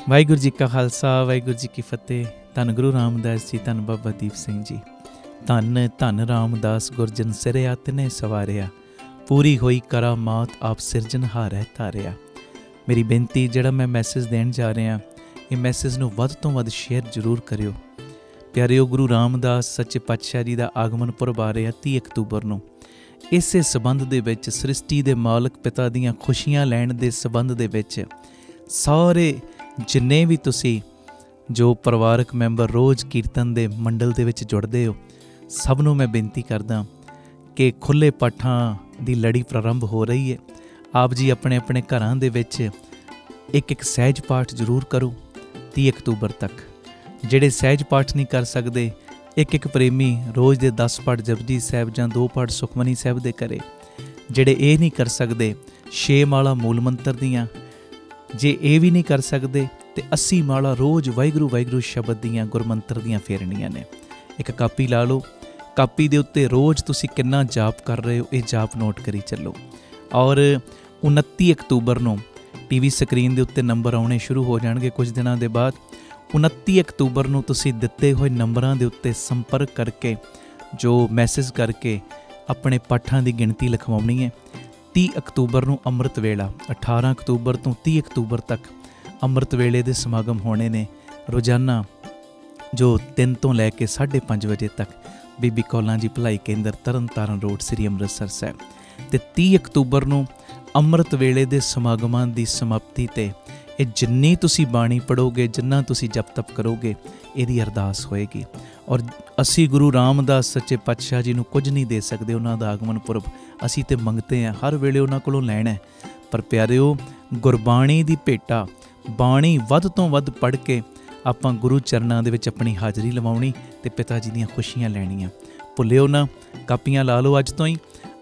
ਵਾਹਿਗੁਰੂ ਜੀ ਕਾ ਖਾਲਸਾ ਵਾਹਿਗੁਰੂ ਜੀ ਕੀ ਫਤਿਹ। ਧੰਨ ਗੁਰੂ ਰਾਮਦਾਸ ਜੀ, ਧੰਨ ਬਾਬਾ ਦੀਪ ਸਿੰਘ ਜੀ। ਧੰਨ ਧੰਨ ਰਾਮਦਾਸ ਗੁਰਜਨ ਸਿਰਿਆ ਤਿਨੇ ਸਵਾਰਿਆ, ਪੂਰੀ ਹੋਈ ਕਰਾਮਾਤ ਆਪ ਸਿਰਜਣਹਾਰੈ ਧਾਰਿਆ। ਮੇਰੀ ਬੇਨਤੀ, ਜਿਹੜਾ ਮੈਂ ਮੈਸੇਜ ਦੇਣ ਜਾ ਰਿਹਾ, ਇਹ ਮੈਸੇਜ ਨੂੰ ਵੱਧ ਤੋਂ ਵੱਧ ਸ਼ੇਅਰ ਜ਼ਰੂਰ ਕਰਿਓ। ਪਿਆਰਿਓ, ਗੁਰੂ ਰਾਮਦਾਸ ਸੱਚੇ ਪਾਤਸ਼ਾਹ ਜੀ ਦਾ ਆਗਮਨ ਪੁਰਬ ਆ ਰਿਹਾ 30 ਅਕਤੂਬਰ ਨੂੰ। ਇਸੇ ਸੰਬੰਧ ਦੇ ਵਿੱਚ, ਸ੍ਰਿਸ਼ਟੀ ਦੇ ਮਾਲਕ ਪਿਤਾ ਦੀਆਂ ਖੁਸ਼ੀਆਂ ਲੈਣ ਦੇ ਸੰਬੰਧ ਦੇ ਵਿੱਚ, ਸਾਰੇ ਜਿੰਨੇ ਵੀ ਤੁਸੀਂ ਜੋ ਪਰਿਵਾਰਕ ਮੈਂਬਰ ਰੋਜ਼ ਕੀਰਤਨ ਦੇ ਮੰਡਲ ਦੇ ਵਿੱਚ ਜੁੜਦੇ ਹੋ, ਸਭ ਨੂੰ ਮੈਂ ਬੇਨਤੀ ਕਰਦਾ ਕਿ ਖੁੱਲ੍ਹੇ ਪਾਠਾਂ ਦੀ ਲੜੀ ਪ੍ਰਾਰੰਭ ਹੋ ਰਹੀ ਹੈ। ਆਪ ਜੀ ਆਪਣੇ ਆਪਣੇ ਘਰਾਂ ਦੇ ਵਿੱਚ ਇੱਕ ਸਹਿਜ ਪਾਠ ਜ਼ਰੂਰ ਕਰੋ 30 ਅਕਤੂਬਰ ਤੱਕ। ਜਿਹੜੇ ਸਹਿਜ ਪਾਠ ਨਹੀਂ ਕਰ ਸਕਦੇ, ਇੱਕ ਪ੍ਰੇਮੀ ਰੋਜ਼ ਦੇ 10 ਪਾਠ ਜਪਜੀ ਸਾਹਿਬ ਜਾਂ 2 ਪਾਠ ਸੁਖਮਨੀ ਸਾਹਿਬ ਦੇ ਕਰੇ। ਜਿਹੜੇ ਇਹ ਨਹੀਂ ਕਰ ਸਕਦੇ, 6 ਮਾਲਾ ਮੂਲ ਮੰਤਰ ਦੀਆਂ। ਜੇ ਇਹ ਵੀ ਨਹੀਂ ਕਰ ਸਕਦੇ ਤੇ 80 ਮਾਲਾ ਰੋਜ਼ ਵਾਹਿਗੁਰੂ ਵਾਹਿਗੁਰੂ ਸ਼ਬਦ ਦੀਆਂ, ਗੁਰਮੰਤਰ ਦੀਆਂ ਫੇਰਨੀਆਂ ਨੇ। ਇੱਕ ਕਾਪੀ ਲਾ ਲਓ, ਕਾਪੀ ਦੇ ਉੱਤੇ ਰੋਜ਼ ਤੁਸੀਂ ਕਿੰਨਾ ਜਾਪ ਕਰ ਰਹੇ ਹੋ, ਇਹ ਜਾਪ ਨੋਟ ਕਰੀ ਚੱਲੋ। ਔਰ 29 ਅਕਤੂਬਰ ਨੂੰ TV ਸਕਰੀਨ ਦੇ ਉੱਤੇ ਨੰਬਰ ਆਉਣੇ ਸ਼ੁਰੂ ਹੋ ਜਾਣਗੇ ਕੁਝ ਦਿਨਾਂ ਦੇ ਬਾਅਦ। 29 ਅਕਤੂਬਰ ਨੂੰ ਤੁਸੀਂ ਦਿੱਤੇ ਹੋਏ ਨੰਬਰਾਂ ਦੇ ਉੱਤੇ ਸੰਪਰਕ ਕਰਕੇ, ਜੋ ਮੈਸੇਜ ਕਰਕੇ ਆਪਣੇ ਪਾਠਾਂ ਦੀ ਗਿਣਤੀ ਲਿਖਵਾਉਣੀ ਹੈ। 30 ਅਕਤੂਬਰ ਨੂੰ ਅੰਮ੍ਰਿਤ ਵੇਲਾ, 18 ਅਕਤੂਬਰ ਤੋਂ 30 ਅਕਤੂਬਰ ਤੱਕ ਅੰਮ੍ਰਿਤ ਵੇਲੇ ਦੇ ਸਮਾਗਮ ਹੋਣੇ ਨੇ ਰੋਜ਼ਾਨਾ, ਜੋ 3 ਤੋਂ ਲੈ ਕੇ 5:30 ਵਜੇ ਤੱਕ ਬੀਬੀ ਕੌਲਾਂ ਜੀ ਭਲਾਈ ਕੇਂਦਰ, ਤਰਨਤਾਰਨ ਰੋਡ, ਸ੍ਰੀ ਅੰਮ੍ਰਿਤਸਰ ਸਾਹਿਬ। ਅਤੇ 30 ਅਕਤੂਬਰ ਨੂੰ ਅੰਮ੍ਰਿਤ ਵੇਲੇ ਦੇ ਸਮਾਗਮਾਂ ਦੀ ਸਮਾਪਤੀ 'ਤੇ ਇਹ ਜਿੰਨੀ ਤੁਸੀਂ ਬਾਣੀ ਪੜ੍ਹੋਗੇ, ਜਿੰਨਾ ਤੁਸੀਂ ਜਪ ਤਪ ਕਰੋਗੇ, ਇਹਦੀ ਅਰਦਾਸ ਹੋਏਗੀ। ਔਰ ਅਸੀਂ ਗੁਰੂ ਰਾਮਦਾਸ ਸੱਚੇ ਪਾਤਸ਼ਾਹ ਜੀ ਨੂੰ ਕੁਝ ਨਹੀਂ ਦੇ ਸਕਦੇ, ਉਹਨਾਂ ਦਾ ਆਗਮਨ ਪੁਰਬ ਅਸੀਂ ਤੇ ਮੰਗਤੇ ਹਾਂ, ਹਰ ਵੇਲੇ ਉਹਨਾਂ ਕੋਲੋਂ ਲੈਣਾ। ਪਰ ਪਿਆਰਿਓ, ਗੁਰਬਾਣੀ ਦੀ ਭੇਟਾ, ਬਾਣੀ ਵੱਧ ਤੋਂ ਵੱਧ ਪੜ੍ਹ ਕੇ ਆਪਾਂ ਗੁਰੂ ਚਰਨਾਂ ਦੇ ਵਿੱਚ ਆਪਣੀ ਹਾਜ਼ਰੀ ਲਵਾਉਣੀ ਅਤੇ ਪਿਤਾ ਜੀ ਦੀਆਂ ਖੁਸ਼ੀਆਂ ਲੈਣੀਆਂ। ਭੁੱਲਿਓ ਨਾ, ਕਾਪੀਆਂ ਲਾ ਲਓ ਅੱਜ ਤੋਂ ਹੀ।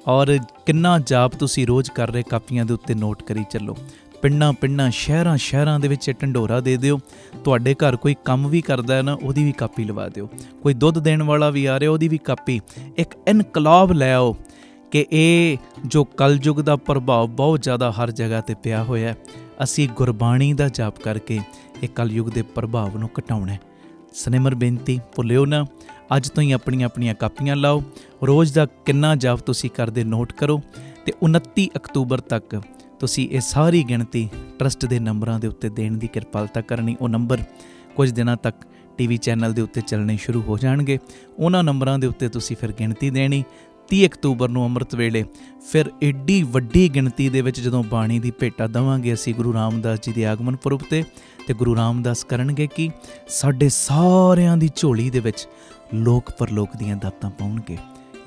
ਔਰ ਕਿੰਨਾ ਜਾਪ ਤੁਸੀਂ ਰੋਜ਼ ਕਰ ਰਹੇ, ਕਾਪੀਆਂ ਦੇ ਉੱਤੇ ਨੋਟ ਕਰੀ ਚੱਲੋ। ਪਿੰਡਾਂ ਸ਼ਹਿਰਾਂ ਦੇ ਵਿੱਚ ਢੰਡੋਰਾ ਦੇ ਦਿਓ। ਤੁਹਾਡੇ ਘਰ ਕੋਈ ਕੰਮ ਵੀ ਕਰਦਾ ਹੈ ਨਾ, ਉਹਦੀ ਵੀ ਕਾਪੀ ਲਵਾ ਦਿਓ। ਕੋਈ ਦੁੱਧ ਦੇਣ ਵਾਲਾ ਵੀ ਆ ਰਿਹਾ, ਉਹਦੀ ਵੀ ਕਾਪੀ। ਇੱਕ ਇਨਕਲਾਬ ਲੈ ਆਓ ਕਿ ਇਹ ਜੋ ਕਲਯੁਗ ਦਾ ਪ੍ਰਭਾਵ ਬਹੁਤ ਜ਼ਿਆਦਾ ਹਰ ਜਗ੍ਹਾ 'ਤੇ ਪਿਆ ਹੋਇਆ, ਅਸੀਂ ਗੁਰਬਾਣੀ ਦਾ ਜਾਪ ਕਰਕੇ ਇਹ ਕਲਯੁਗ ਦੇ ਪ੍ਰਭਾਵ ਨੂੰ ਘਟਾਉਣਾ। ਸਨੇਮਰ ਬੇਨਤੀ, ਭੁੱਲਿਓ ਨਾ, ਅੱਜ ਤੋਂ ਹੀ ਆਪਣੀਆਂ ਕਾਪੀਆਂ ਲਾਓ। ਰੋਜ਼ ਦਾ ਕਿੰਨਾ ਜਾਪ ਤੁਸੀਂ ਕਰਦੇ ਨੋਟ ਕਰੋ, ਅਤੇ 29 ਅਕਤੂਬਰ ਤੱਕ ਤੁਸੀਂ ਇਹ ਸਾਰੀ ਗਿਣਤੀ ਟਰਸਟ ਦੇ ਨੰਬਰਾਂ ਦੇ ਉੱਤੇ ਦੇਣ ਦੀ ਕਿਰਪਾਲਤਾ ਕਰਨੀ। ਉਹ ਨੰਬਰ ਕੁਝ ਦਿਨਾਂ ਤੱਕ TV ਚੈਨਲ ਦੇ ਉੱਤੇ ਚੱਲਣੇ ਸ਼ੁਰੂ ਹੋ ਜਾਣਗੇ। ਉਹਨਾਂ ਨੰਬਰਾਂ ਦੇ ਉੱਤੇ ਤੁਸੀਂ ਫਿਰ ਗਿਣਤੀ ਦੇਣੀ। 30 ਅਕਤੂਬਰ ਨੂੰ ਅੰਮ੍ਰਿਤ ਵੇਲੇ ਫਿਰ ਏਡੀ ਵੱਡੀ ਗਿਣਤੀ ਦੇ ਵਿੱਚ ਜਦੋਂ ਬਾਣੀ ਦੀ ਭੇਟਾ ਦੇਵਾਂਗੇ ਅਸੀਂ ਗੁਰੂ ਰਾਮਦਾਸ ਜੀ ਦੇ ਆਗਮਨ ਪੁਰਬ 'ਤੇ, ਅਤੇ ਗੁਰੂ ਰਾਮਦਾਸ ਕਰਨਗੇ ਕਿ ਸਾਡੇ ਸਾਰਿਆਂ ਦੀ ਝੋਲੀ ਦੇ ਵਿੱਚ ਲੋਕ ਪਰਲੋਕ ਦੀਆਂ ਦਾਤਾਂ ਪਾਉਣਗੇ।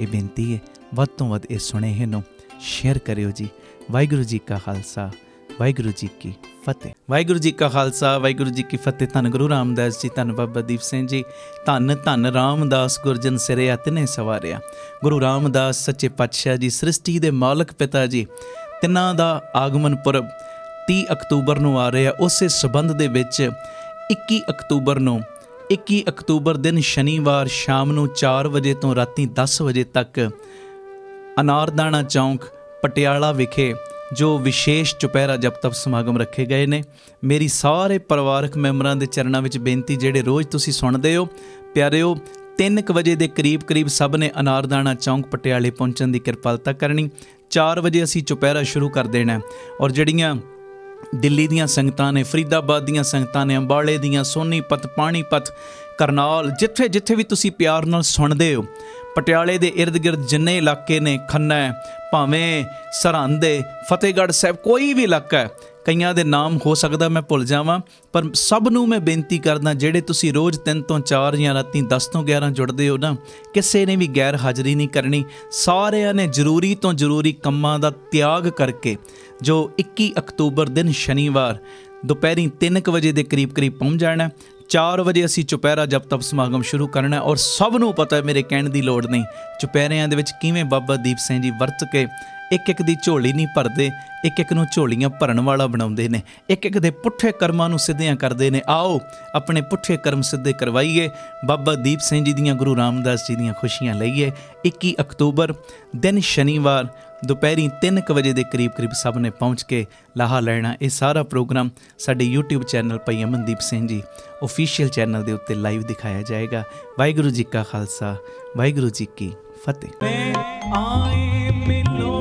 ਇਹ ਬੇਨਤੀ ਹੈ, ਵੱਧ ਤੋਂ ਵੱਧ ਇਹ ਸੁਨੇਹੇ ਨੂੰ ਸ਼ੇਅਰ ਕਰਿਓ ਜੀ। ਵਾਹਿਗੁਰੂ ਜੀ ਕਾ ਖਾਲਸਾ, ਵਾਹਿਗੁਰੂ ਜੀ ਕੀ ਫਤਿਹ। ਵਾਹਿਗੁਰੂ ਜੀ ਕਾ ਖਾਲਸਾ, ਵਾਹਿਗੁਰੂ ਜੀ ਕੀ ਫਤਿਹ। ਧੰਨ ਗੁਰੂ ਰਾਮਦਾਸ ਜੀ, ਧੰਨ ਬਾਬਾ ਦੀਪ ਸਿੰਘ ਜੀ। ਧੰਨ ਧੰਨ ਰਾਮਦਾਸ ਗੁਰਜਨ ਸਿਰਿਆ ਤਿਨੇ ਸਵਾਰਿਆ। ਗੁਰੂ ਰਾਮਦਾਸ ਸੱਚੇ ਪਾਤਸ਼ਾਹ ਜੀ, ਸ੍ਰਿਸ਼ਟੀ ਦੇ ਮਾਲਕ ਪਿਤਾ ਜੀ, ਤਿੰਨਾਂ ਦਾ ਆਗਮਨ ਪੁਰਬ 30 ਅਕਤੂਬਰ ਨੂੰ ਆ ਰਿਹਾ। ਉਸੇ ਸੰਬੰਧ ਦੇ ਵਿੱਚ 21 ਅਕਤੂਬਰ ਦਿਨ ਸ਼ਨੀਵਾਰ ਸ਼ਾਮ ਨੂੰ 4 ਵਜੇ ਤੋਂ ਰਾਤੀ 10 ਵਜੇ ਤੱਕ ਅਨਾਰਦਾਨਾ ਚੌਂਕ ਪਟਿਆਲਾ ਵਿਖੇ ਜੋ ਵਿਸ਼ੇਸ਼ ਚੁਪਹਿਰਾ ਜਪ ਤਪ ਸਮਾਗਮ ਰੱਖੇ ਗਏ ਨੇ। ਮੇਰੀ ਸਾਰੇ ਪਰਿਵਾਰਕ ਮੈਂਬਰਾਂ ਦੇ ਚਰਨਾਂ ਵਿੱਚ ਬੇਨਤੀ, ਜਿਹੜੇ ਰੋਜ਼ ਤੁਸੀਂ ਸੁਣਦੇ ਹੋ, ਪਿਆਰਿਓ, 3 ਵਜੇ ਦੇ ਕਰੀਬ ਸਭ ਨੇ ਅਨਾਰਦਾਨਾ ਚੌਂਕ ਪਟਿਆਲੇ ਪਹੁੰਚਣ ਦੀ ਕਿਰਪਾਲਤਾ ਕਰਨੀ। 4 ਵਜੇ ਅਸੀਂ ਚੁਪਹਿਰਾ ਸ਼ੁਰੂ ਕਰ ਦੇਣਾ। ਔਰ ਜਿਹੜੀਆਂ ਦਿੱਲੀ ਦੀਆਂ ਸੰਗਤਾਂ ਨੇ, ਫਰੀਦਾਬਾਦ ਦੀਆਂ ਸੰਗਤਾਂ ਨੇ, ਅੰਬਾਲੇ ਦੀਆਂ, ਸੋਨੀਪਤ, ਪਾਣੀਪਤ, ਕਰਨਾਲ, ਜਿੱਥੇ ਵੀ ਤੁਸੀਂ ਪਿਆਰ ਨਾਲ ਸੁਣਦੇ ਹੋ, ਪਟਿਆਲੇ ਦੇ ਇਰਦ ਗਿਰਦ ਜਿੰਨੇ ਇਲਾਕੇ ਨੇ, ਖੰਨਾ, ਭਾਵੇਂ ਸਰਹੰਦ, ਫਤਿਹਗੜ੍ਹ ਸਾਹਿਬ, ਕੋਈ ਵੀ ਇਲਾਕਾ ਹੈ, ਕਈਆਂ ਦੇ ਨਾਮ ਹੋ ਸਕਦਾ ਮੈਂ ਭੁੱਲ ਜਾਵਾਂ, ਪਰ ਸਭ ਨੂੰ ਮੈਂ ਬੇਨਤੀ ਕਰਦਾ, ਜਿਹੜੇ ਤੁਸੀਂ ਰੋਜ਼ 3 ਤੋਂ 4 ਜਾਂ ਰਾਤੀ 10 ਤੋਂ 11 ਜੁੜਦੇ ਹੋ ਨਾ, ਕਿਸੇ ਨੇ ਵੀ ਗੈਰ ਹਾਜ਼ਰੀ ਨਹੀਂ ਕਰਨੀ। ਸਾਰਿਆਂ ਨੇ ਜ਼ਰੂਰੀ ਤੋਂ ਜ਼ਰੂਰੀ ਕੰਮਾਂ ਦਾ ਤਿਆਗ ਕਰਕੇ ਜੋ 21 ਅਕਤੂਬਰ ਦਿਨ ਸ਼ਨੀਵਾਰ ਦੁਪਹਿਰੀ 3 ਵਜੇ ਦੇ ਕਰੀਬ ਪਹੁੰਚ ਜਾਣਾ। 4 ਵਜੇ ਅਸੀਂ ਚੁਪਹਿਰਾ ਜਪ ਤਪ ਸਮਾਗਮ ਸ਼ੁਰੂ ਕਰਨਾ। ਔਰ ਸਭ ਨੂੰ ਪਤਾ, ਮੇਰੇ ਕਹਿਣ ਦੀ ਲੋੜ ਨਹੀਂ, ਚੁਪਹਿਰਿਆਂ ਦੇ ਵਿੱਚ ਕਿਵੇਂ ਬਾਬਾ ਦੀਪ ਸਿੰਘ ਜੀ ਵਰਤ ਕੇ ਇੱਕ ਦੀ ਝੋਲੀ ਨਹੀਂ ਭਰਦੇ, ਇੱਕ ਨੂੰ ਝੋਲੀਆਂ ਭਰਨ ਵਾਲਾ ਬਣਾਉਂਦੇ ਨੇ, ਇੱਕ ਦੇ ਪੁੱਠੇ ਕਰਮਾਂ ਨੂੰ ਸਿੱਧਿਆਂ ਕਰਦੇ ਨੇ। ਆਓ ਆਪਣੇ ਪੁੱਠੇ ਕਰਮ ਸਿੱਧੇ ਕਰਵਾਈਏ, ਬਾਬਾ ਦੀਪ ਸਿੰਘ ਜੀ ਦੀਆਂ, ਗੁਰੂ ਰਾਮਦਾਸ ਜੀ ਦੀਆਂ ਖੁਸ਼ੀਆਂ ਲਈਏ। 21 ਅਕਤੂਬਰ ਦਿਨ ਸ਼ਨੀਵਾਰ ਦੁਪਹਿਰੀ 3 ਵਜੇ ਦੇ ਕਰੀਬ ਸਭ ਨੇ ਪਹੁੰਚ ਕੇ ਲਾਹਾ ਲੈਣਾ। ਇਹ ਸਾਰਾ ਪ੍ਰੋਗਰਾਮ ਸਾਡੇ YouTube ਚੈਨਲ ਭਾਈ ਅਮਨਦੀਪ ਸਿੰਘ ਜੀ ਆਫੀਸ਼ੀਅਲ ਚੈਨਲ ਦੇ ਉੱਤੇ ਲਾਈਵ ਦਿਖਾਇਆ ਜਾਏਗਾ। ਵਾਹਿਗੁਰੂ ਜੀ ਕਾ ਖਾਲਸਾ, ਵਾਹਿਗੁਰੂ ਜੀ ਕੀ ਫਤਿਹ। ਆਏ ਮਿਲੋ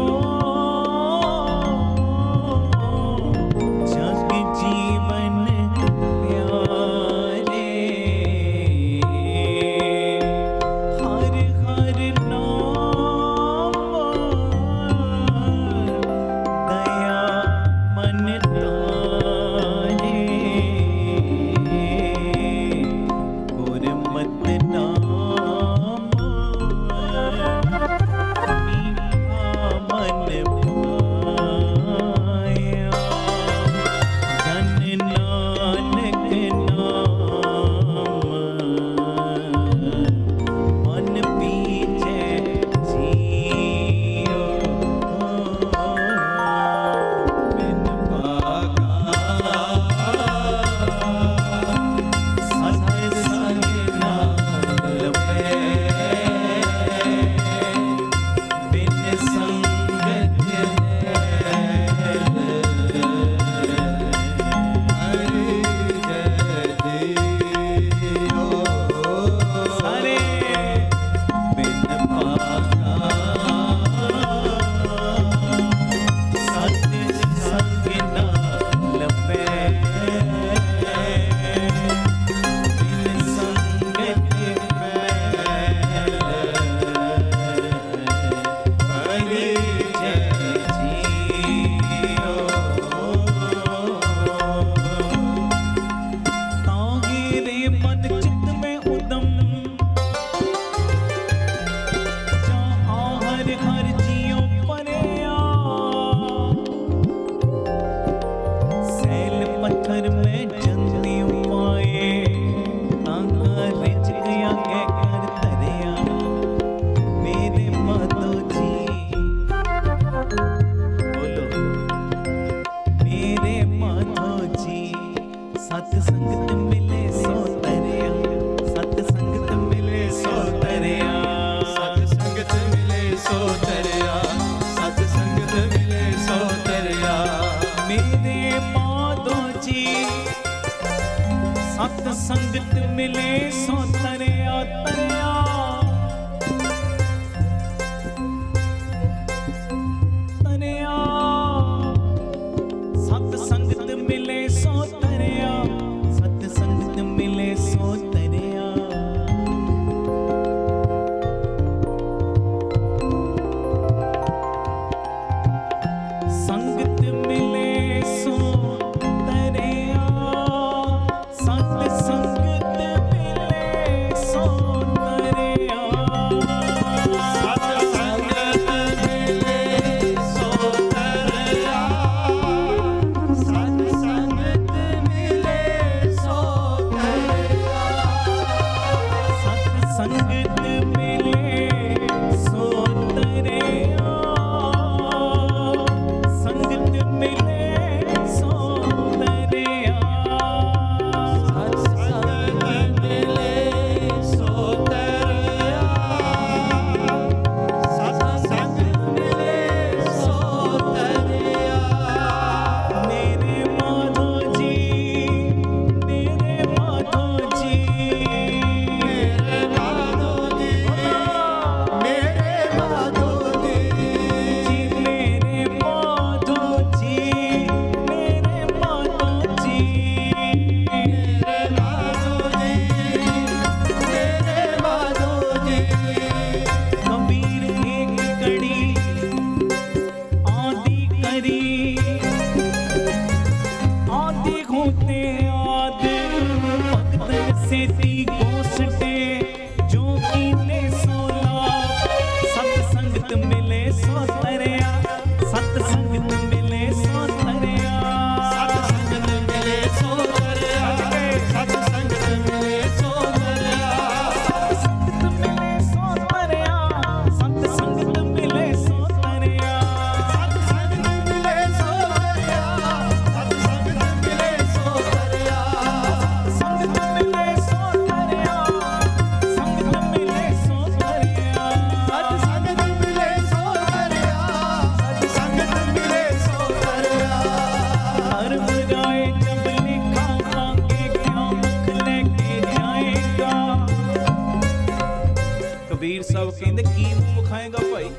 ਸਾਹਿਬ ਕਹਿੰਦੇ ਕੀ ਮੂੰਹ ਵਿਖਾਏਗਾ ਭਾਈ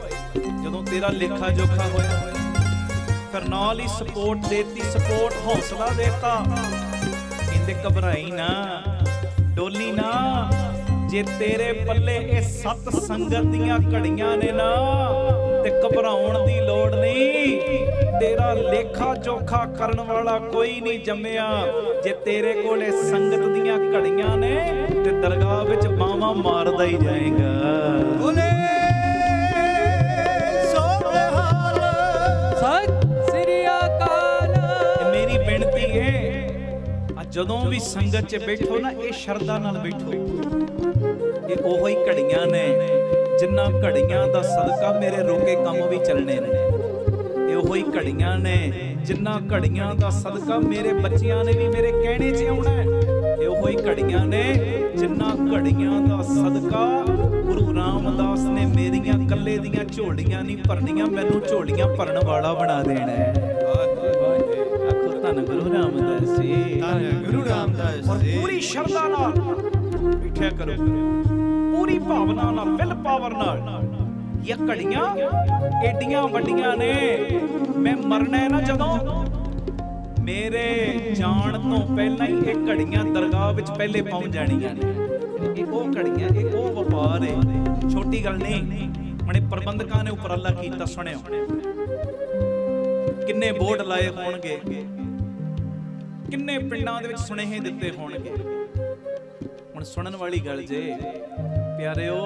ਜਦੋਂ ਤੇਰਾ ਲੇਖਾ ਜੋਖਾ ਹੋਇਆ। ਫਿਰ ਨਾਲ ਹੀ ਸਪੋਰਟ ਦੇਤੀ, ਸਪੋਰਟ ਹੌਸਲਾ ਦੇਤਾ। ਕਹਿੰਦੇ ਘਬਰਾਈ ਨਾ, ਡੋਲੀ ਨਾ, ਜੇ ਤੇਰੇ ਪੱਲੇ ਇਹ ਸਤ ਸੰਗਤ ਦੀਆਂ ਘੜੀਆਂ ਨੇ ਨਾ ਤੇ ਘਬਰਾਉਣ ਦੀ ਲੋੜ ਨਹੀਂ। ਤੇਰਾ ਲੇਖਾ ਜੋਖਾ ਕਰਨ ਵਾਲਾ ਕੋਈ ਨਹੀਂ ਜੰਮਿਆ। ਜੇ ਤੇਰੇ ਕੋਲੇ ਸੰਗਤ ਦੀਆਂ ਘੜੀਆਂ ਨੇ ਤੇ ਦਰਗਾਹ ਵਿੱਚ ਬਾਹਾਂ ਮਾਰਦਾ ਹੀ ਜਾਏਗਾ। ਬੋਲੇ ਸੋਹਣਹਾਲ ਸਤਿ ਸ੍ਰੀ ਅਕਾਲ। ਮੇਰੀ ਬੇਨਤੀ ਹੈ ਜਦੋਂ ਵੀ ਸੰਗਤ 'ਚ ਬੈਠੋ ਨਾ ਇਹ ਸ਼ਰਧਾ ਨਾਲ ਬੈਠੋ। ਇਹ ਉਹੋ ਹੀ ਘੜੀਆਂ ਨੇ ਜਿਨ੍ਹਾਂ ਘੜੀਆਂ ਦਾ ਸਦਕਾ ਮੇਰੇ ਰੋਕੇ ਕੰਮ ਵੀ ਚੱਲਣੇ ਨੇ। ਇਹ ਉਹੋ ਹੀ ਘੜੀਆਂ ਨੇ ਜਿਨ੍ਹਾਂ ਘੜੀਆਂ ਦਾ ਸਦਕਾ ਮੇਰੇ ਬੱਚਿਆਂ ਨੇ ਵੀ ਮੇਰੇ ਕਹਿਣੇ 'ਚ ਆਉਣਾ। ਇਹ ਉਹੋ ਹੀ ਘੜੀਆਂ ਨੇ ਜਿਨ੍ਹਾਂ ਘੜੀਆਂ ਦਾ ਸਦਕਾ ਗੁਰੂ ਰਾਮਦਾਸ ਨੇ ਮੇਰੀਆਂ ਕੱਲੇ ਦੀਆਂ ਝੋਲੀਆਂ ਨਹੀਂ ਭਰਨੀਆਂ, ਮੈਨੂੰ ਝੋਲੀਆਂ ਭਰਨ ਵਾਲਾ ਬਣਾ ਦੇਣਾ ਹੈ। ਧੰਨ ਗੁਰੂ ਰਾਮਦਾਸ ਜੀ, ਧੰਨ ਗੁਰੂ ਰਾਮਦਾਸ ਜੀ। ਪੂਰੀ ਸ਼ਰਧਾ ਨਾਲ ਬੈਠਿਆ ਕਰੋ, ਪੂਰੀ ਭਾਵਨਾ ਨਾਲ, ਵਿਲ ਪਾਵਰ ਨਾਲ। ਇਹ ਘੜੀਆਂ ਏਡੀਆਂ ਵੱਡੀਆਂ ਨੇ। ਮੈਂ ਮਰਨਾ ਨਾ ਜਦੋਂ, ਮੇਰੇ ਜਾਣ ਤੋਂ ਪਹਿਲਾਂ ਹੀ ਇਹ ਘੜੀਆਂ ਦਰਗਾਹ ਵਿੱਚ ਪਹਿਲੇ ਪਹੁੰਚ ਜਾਣੀਆਂ ਨੇ। ਇਹ ਉਹ ਘੜੀਆਂ, ਇਹ ਉਹ ਵਪਾਰ ਹੈ, ਛੋਟੀ ਗੱਲ ਨਹੀਂ। ਹੁਣੇ ਪ੍ਰਬੰਧਕਾਂ ਨੇ ਉਪਰਾਲਾ ਕੀਤਾ, ਸੁਣਿਓ ਕਿੰਨੇ ਬੋਰਡ ਲਾਏ ਹੋਣਗੇ, ਕਿੰਨੇ ਪਿੰਡਾਂ ਦੇ ਵਿੱਚ ਸੁਨੇਹੇ ਦਿੱਤੇ ਹੋਣਗੇ। ਹੁਣ ਸੁਣਨ ਵਾਲੀ ਗੱਲ ਜੇ ਪਿਆਰਿਓ,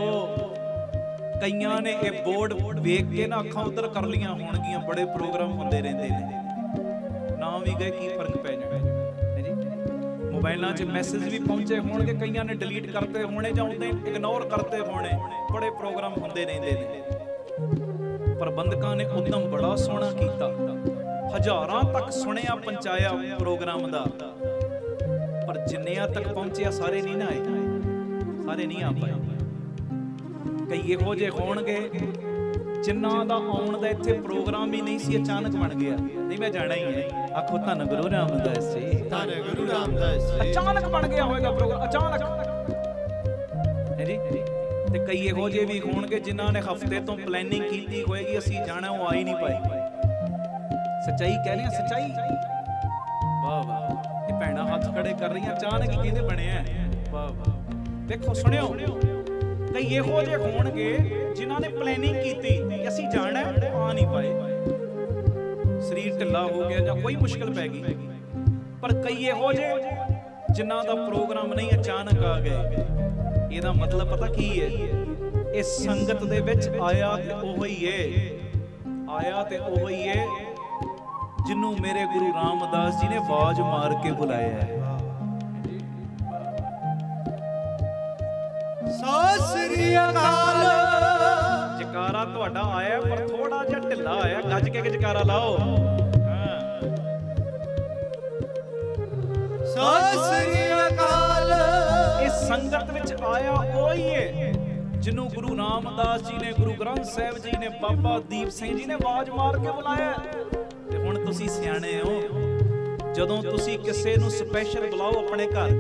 ਕਈਆਂ ਨੇ ਇਹ ਬੋਰਡ ਵੇਖ ਕੇ ਨਾ ਅੱਖਾਂ ਉਧਰ ਕਰ ਲੀਆਂ ਹੋਣਗੀਆਂ। ਬੜੇ ਪ੍ਰੋਗਰਾਮ ਹੁੰਦੇ ਰਹਿੰਦੇ ਨੇ, ਨਾ ਵੀ ਗਏ ਕੀ ਫਰਕ ਪੈ ਜਾਣਾ ਜੀ। ਮੋਬਾਈਲਾਂ 'ਚ ਮੈਸੇਜ ਵੀ ਪਹੁੰਚੇ ਹੋਣਗੇ, ਕਈਆਂ ਨੇ ਡਿਲੀਟ ਕਰਤੇ ਹੋਣੇ ਜਾਂ ਉਹਦੇ ਇਗਨੋਰ ਕਰਤੇ ਹੋਣੇ। ਬੜੇ ਪ੍ਰੋਗਰਾਮ ਹੁੰਦੇ ਰਹਿੰਦੇ ਨੇ। ਪ੍ਰਬੰਧਕਾਂ ਨੇ ਉਦਮ ਬੜਾ ਸੋਹਣਾ ਕੀਤਾ, ਹਜ਼ਾਰਾਂ ਤੱਕ ਸੁਣਿਆ ਪਹੁੰਚਾਇਆ ਪ੍ਰੋਗਰਾਮ ਦਾ, ਪਰ ਜਿੰਨਿਆਂ ਤੱਕ ਪਹੁੰਚਿਆ ਸਾਰੇ ਨਹੀਂ ਨਾ ਆਏ, ਸਾਰੇ ਨਹੀਂ ਆ ਪਾਏ। ਕਈ ਇਹੋ ਜਿਹੇ ਹੋਣਗੇ ਜਿਨ੍ਹਾਂ ਦਾ ਆਉਣ ਦਾ ਇੱਥੇ ਪ੍ਰੋਗਰਾਮ ਹੀ ਨਹੀਂ ਸੀ, ਅਚਾਨਕ ਬਣ ਗਿਆ। ਨਹੀਂ ਮੈਂ ਜਾਣਾ ਹੀ ਹੈ, ਆਖੋ ਧੰਨ ਗੁਰੂ ਰਾਮਦਾਸ ਜੀ, ਧੰਨ ਗੁਰੂ ਰਾਮਦਾਸ ਜੀ। ਅਚਾਨਕ ਬਣ ਗਿਆ ਹੋਵੇਗਾ ਪ੍ਰੋਗਰਾਮ, ਅਚਾਨਕ ਹੈ ਜੀ। ਤੇ ਕਈ ਇਹੋ ਜਿਹੇ ਵੀ ਹੋਣਗੇ ਜਿਨ੍ਹਾਂ ਨੇ ਹਫ਼ਤੇ ਤੋਂ ਪਲੈਨਿੰਗ ਕੀਤੀ ਹੋਏਗੀ ਅਸੀਂ ਜਾਣਾ, ਉਹ ਆ ਹੀ ਨਹੀਂ ਪਾਏ। ਸੱਚਾਈ ਕਹਿ ਰਹੇ, ਸੱਚਾਈ। ਵਾਹ ਵਾਹ, ਇਹ ਭੈਣਾਂ ਹੱਥ ਖੜੇ ਕਰ ਰਹੀਆਂ, ਅਚਾਨਕ ਹੀ ਕਹਿੰਦੇ ਬਣਿਆ। ਵਾਹ ਵਾਹ। ਦੇਖੋ ਸੁਣਿਓ, ਕਈ ਇਹੋ ਜਿਹੇ ਹੋਣਗੇ ਜਿਨ੍ਹਾਂ ਨੇ ਪਲੈਨਿੰਗ ਕੀਤੀ ਕਿ ਅਸੀਂ ਜਾਣਾ, ਆ ਨਹੀਂ ਪਾਏ। ਸਰੀਰ ਢਿੱਲਾ ਹੋ ਗਿਆ ਜਾਂ ਕੋਈ ਮੁਸ਼ਕਲ ਪੈ ਗਈ। ਪਰ ਕਈ ਇਹੋ ਜਿਹੇ ਜਿਨ੍ਹਾਂ ਦਾ ਪ੍ਰੋਗਰਾਮ ਨਹੀਂ, ਅਚਾਨਕ ਆ ਗਏ। ਇਹਦਾ ਮਤਲਬ ਪਤਾ ਕੀ ਹੈ? ਇਹ ਸੰਗਤ ਦੇ ਵਿੱਚ ਆਇਆ ਤੇ ਉਹ ਹੀ ਹੈ, ਆਇਆ ਤੇ ਉਹ ਹੀ ਹੈ ਜਿਹਨੂੰ ਮੇਰੇ ਗੁਰੂ ਰਾਮਦਾਸ ਜੀ ਨੇ ਆਵਾਜ਼ ਮਾਰ ਕੇ ਬੁਲਾਇਆ ਹੈ। ਸਤਿ ਸ੍ਰੀ ਅਕਾਲ। ਜਕਾਰਾ ਤੁਹਾਡਾ ਆਇਆ ਪਰ ਥੋੜਾ ਜਿਹਾ ਢਿੱਲਾ ਆਇਆ, ਗੱਜ ਕੇ ਜਕਾਰਾ ਲਾਓ। ਸਤਿ ਸ੍ਰੀ ਅਕਾਲ। ਇਹ ਸੰਗਤ ਵਿੱਚ ਆਇਆ ਉਹ ਹੀ ਹੈ ਜਿਹਨੂੰ ਗੁਰੂ ਰਾਮਦਾਸ ਜੀ ਨੇ, ਗੁਰੂ ਗ੍ਰੰਥ ਸਾਹਿਬ ਜੀ ਨੇ, ਬਾਬਾ ਦੀਪ ਸਿੰਘ ਜੀ ਨੇ ਆਵਾਜ਼ ਮਾਰ ਕੇ ਬੁਲਾਇਆ। ਤੇ ਹੁਣ ਤੁਸੀਂ ਸਿਆਣੇ ਹੋ, ਜਦੋਂ ਤੁਸੀਂ ਕਿਸੇ ਨੂੰ ਸਪੈਸ਼ਲ ਬੁਲਾਓ ਆਪਣੇ ਘਰ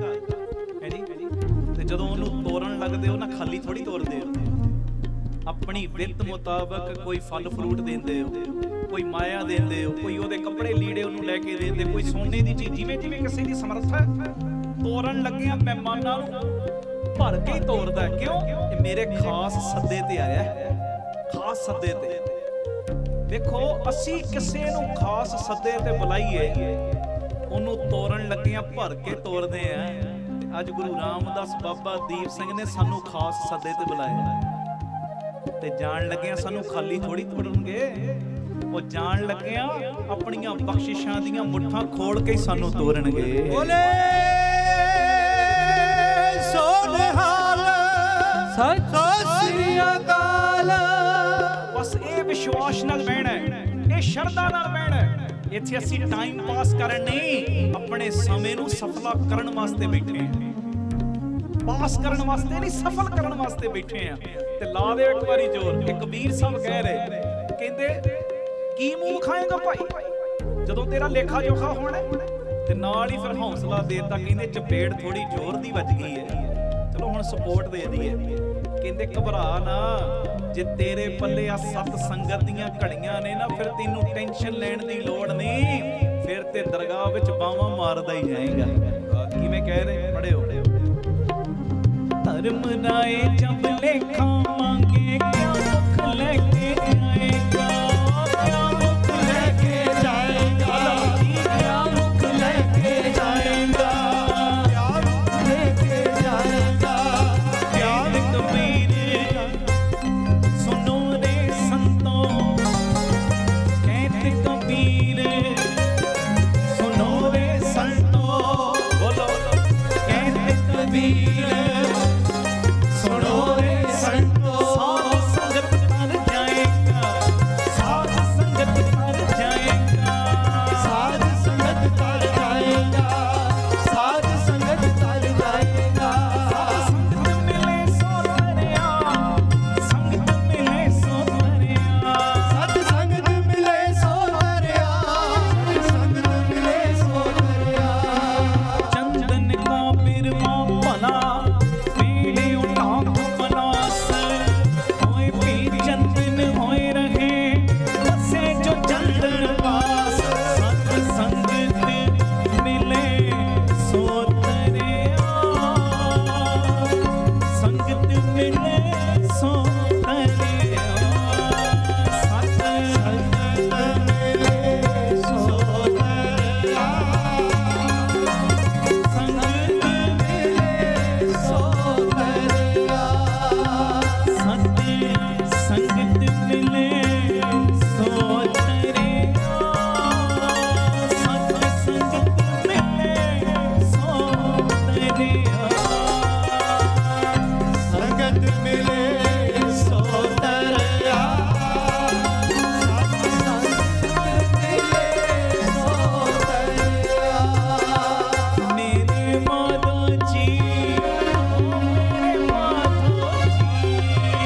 ਹੈ ਜੀ, ਤੇ ਜਦੋਂ ਉਹਨੂੰ ਤੋਰਨ ਲੱਗਦੇ ਹੋ ਨਾ, ਖਾਲੀ ਥੋੜੀ ਤੋਰਦੇ ਹੋ। ਆਪਣੀ ਵਿੱਤ ਮੁਤਾਬਕ ਕੋਈ ਫਲ ਫਰੂਟ ਦਿੰਦੇ ਹੋ, ਕੋਈ ਮਾਇਆ ਦਿੰਦੇ ਹੋ, ਕੋਈ ਉਹਦੇ ਕੱਪੜੇ ਲੀੜੇ ਉਹਨੂੰ ਲੈ ਕੇ ਦਿੰਦੇ, ਕੋਈ ਸੋਨੇ ਦੀ ਚੀਜ਼, ਜਿਵੇਂ ਜਿਵੇਂ ਕਿਸੇ ਦੀ ਸਮਰੱਥਾ। ਤੋਰਨ ਲੱਗਿਆ ਮਹਿਮਾਨਾਂ ਨੂੰ ਭਰ ਕੇ ਹੀ ਤੋਰਦਾ। ਕਿਉਂ? ਇਹ ਮੇਰੇ ਖਾਸ ਸੱਦੇ ਤੇ ਆਇਆ, ਖਾਸ ਸੱਦੇ ਤੇ। ਦੇਖੋ ਅਸੀਂ ਕਿਸੇ ਨੂੰ ਖਾਸ ਸੱਦੇ ਤੇ ਬੁਲਾਈਏ, ਉਹਨੂੰ ਤੋਰਨ ਲੱਗਿਆ ਭਰ ਕੇ ਤੋਰਦੇ ਆ। ਅੱਜ ਗੁਰੂ ਰਾਮਦਾਸ ਬਾਬਾ ਦੀਪ ਸਿੰਘ ਨੇ ਸਾਨੂੰ ਖਾਸ ਸੱਦੇ ਤੇ ਬੁਲਾਇਆ, ਤੇ ਜਾਣ ਲੱਗਿਆ ਸਾਨੂੰ ਖਾਲੀ ਥੋੜੀ ਤੋੜਨਗੇ। ਉਹ ਜਾਣ ਲੱਗਿਆ ਆਪਣੀਆਂ ਬਖਸ਼ਿਸ਼ਾਂ ਦੀਆਂ ਮੁੱਠਾਂ ਖੋਲ ਕੇ ਸਾਨੂੰ ਤੋਰਨਗੇ। ਬੋਲੇ ਸੋਨੇਹਾਲ ਸਤਿ ਸ੍ਰੀ ਅਕਾਲ। ਬਸ ਇਹ ਵਿਸ਼ਵਾਸ ਨਾਲ ਬਹਿਣਾ, ਇਹ ਸ਼ਰਧਾ ਨਾਲ ਬਹਿਣਾ। ਇੱਥੇ ਅਸੀਂ ਟਾਈਮ ਪਾਸ ਕਰਨ ਨਹੀਂ, ਆਪਣੇ ਸਮੇਂ ਨੂੰ ਸਫਲਾ ਕਰਨ ਵਾਸਤੇ ਬੈਠੇ ਹਾਂ। ਪਾਸ ਕਰਨ ਵਾਸਤੇ ਨਹੀਂ, ਸਫਲ ਕਰਨ ਵਾਸਤੇ ਬੈਠੇ ਆ। ਤੇ ਲਾ ਦੇ ਇੱਕ ਵਾਰੀ ਜ਼ੋਰ। ਇਹ ਕਬੀਰ ਸਾਹਿਬ ਕਹਿ ਰਹੇ, ਕਹਿੰਦੇ ਕੀ ਮੂੰਹ ਖਾਏਗਾ ਭਾਈ ਜਦੋਂ ਤੇਰਾ ਲੇਖਾ ਜੋਖਾ ਹੋਣਾ। ਤੇ ਨਾਲ ਹੀ ਫਿਰ ਹੌਸਲਾ ਦੇਤਾ, ਕਹਿੰਦੇ ਚਪੇੜ ਥੋੜੀ ਜ਼ੋਰ ਦੀ ਵੱਜ ਗਈ ਹੈ, ਚਲੋ ਹੁਣ ਸਪੋਰਟ ਦੇ ਦਈਏ। कहते घबरा ना, जे तेरे पल्ले आ सत संगत दियां घड़ियां ने ना, फिर तेनू टेंशन लैण दी लोड़ नहीं, फिर ते दरगाह विच बावां मारदा ही जाएगा। किवें कह रहे पढ़िओ, धर्म राय जब लेखा मांगे क्या मुख लेके जाएगा, क्या मुख लेके जाएगा, क्या मुख लेके जाएगा, क्या मुख लेके जाएगा। क्या कबीर सुनो रे संतों, कहते कबीर सुनो रे संतों, बोलो कहते कबीर सुनो रे संतों, साध संगत कर जाएगा, साध संगत कर जाएगा, साध संगत कर जाएगा, साध संगत कर जाएगा। संगत मिले सो तरया, संगत मिले सो तरया, सत संगत मिले सो तरया, संगत मिले सो तरया। चंदन का बिरवा भला पीले उठाक पलास, होए पी चंदन होए रहे बसे जो चंदन पास। सत संगत मिले सो तरया, संगत मिले सो तरया, सत संगत मिले सो तरया, संगत मिले सो तरया, सत संगत मिले सो तरया, सत संगत मिले सो तरया, संगत मिले सो तरया, सत संगत मिले सो तरया। मेरे माधो जी, मेरे माधो जी,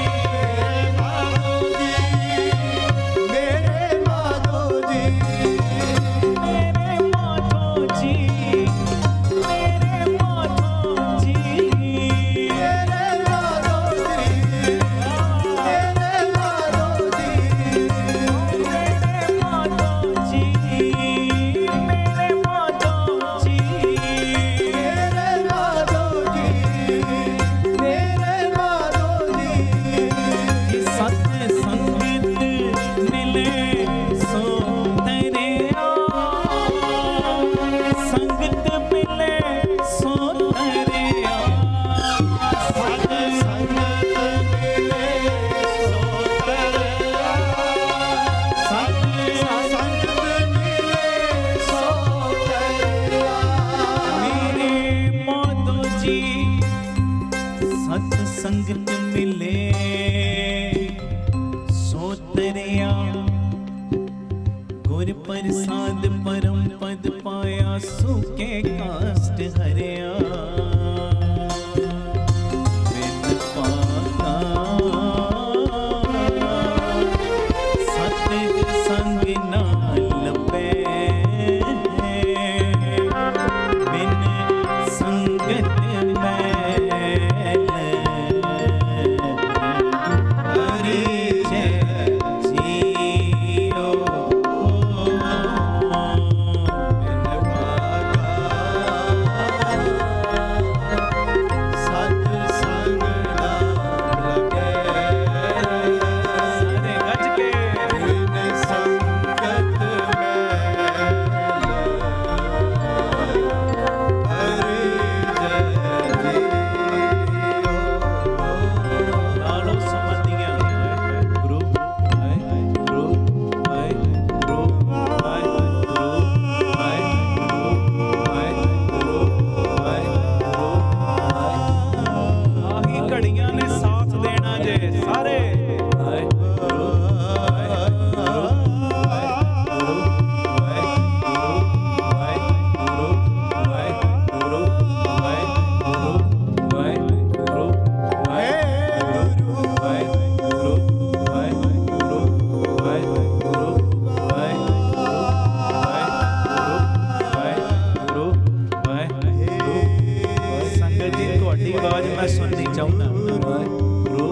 मेरे माधो जी, मेरे माधो जी, मेरे माधो जी, मेरे माधो जी, मेरे माधो जी, मेरे माधो जी, मेरे माधो जी, मेरे माधो जी, मेरे माधो जी। सत संगत मिले सो तरया, संगत मिले सो तरया, सत संगत मिले सो तरया, सत संगत मिले सो तरया। मेरे माधो जी सत संगत मिले सो तरया, गुर प्रसाद परम पद पाया, सूखे काष्ट हरया। बिन पाता सत संग ना लभे, बिन संगत मैल हरि जय जियो। बिन भागा सत संग ना लगे, सारे गज के बिन संगत हरि जय जियो। लालो समधिया गुरु आए, गुरु आए, गुरु आए, गुरु आए, गुरु आए, गुरु आए, गुरु आए। आही घड़ियां ने साथ देना जे सारे आए, गुरु आए, गुरु आए, गुरु आए, गुरु आए, गुरु आए, गुरु आए, गुरु आए, गुरु आए, गुरु आए, गुरु आए, गुरु आए, गुरु आए, गुरु आए, गुरु। संगत जी ਤੁਹਾਡੀ आवाज मैं सुननी चाहूँगा। गुरु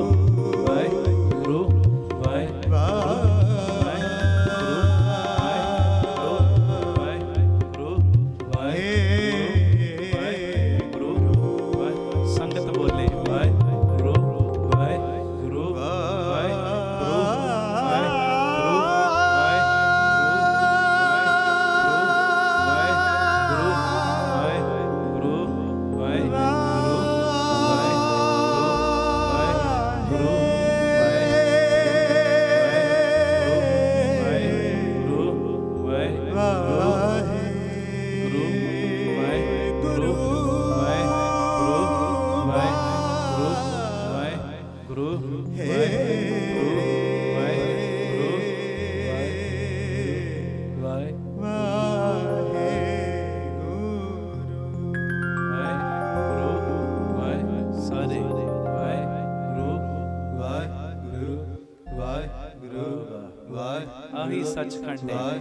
ਆਹੀ ਸੱਚਖੰਡ ਹੈ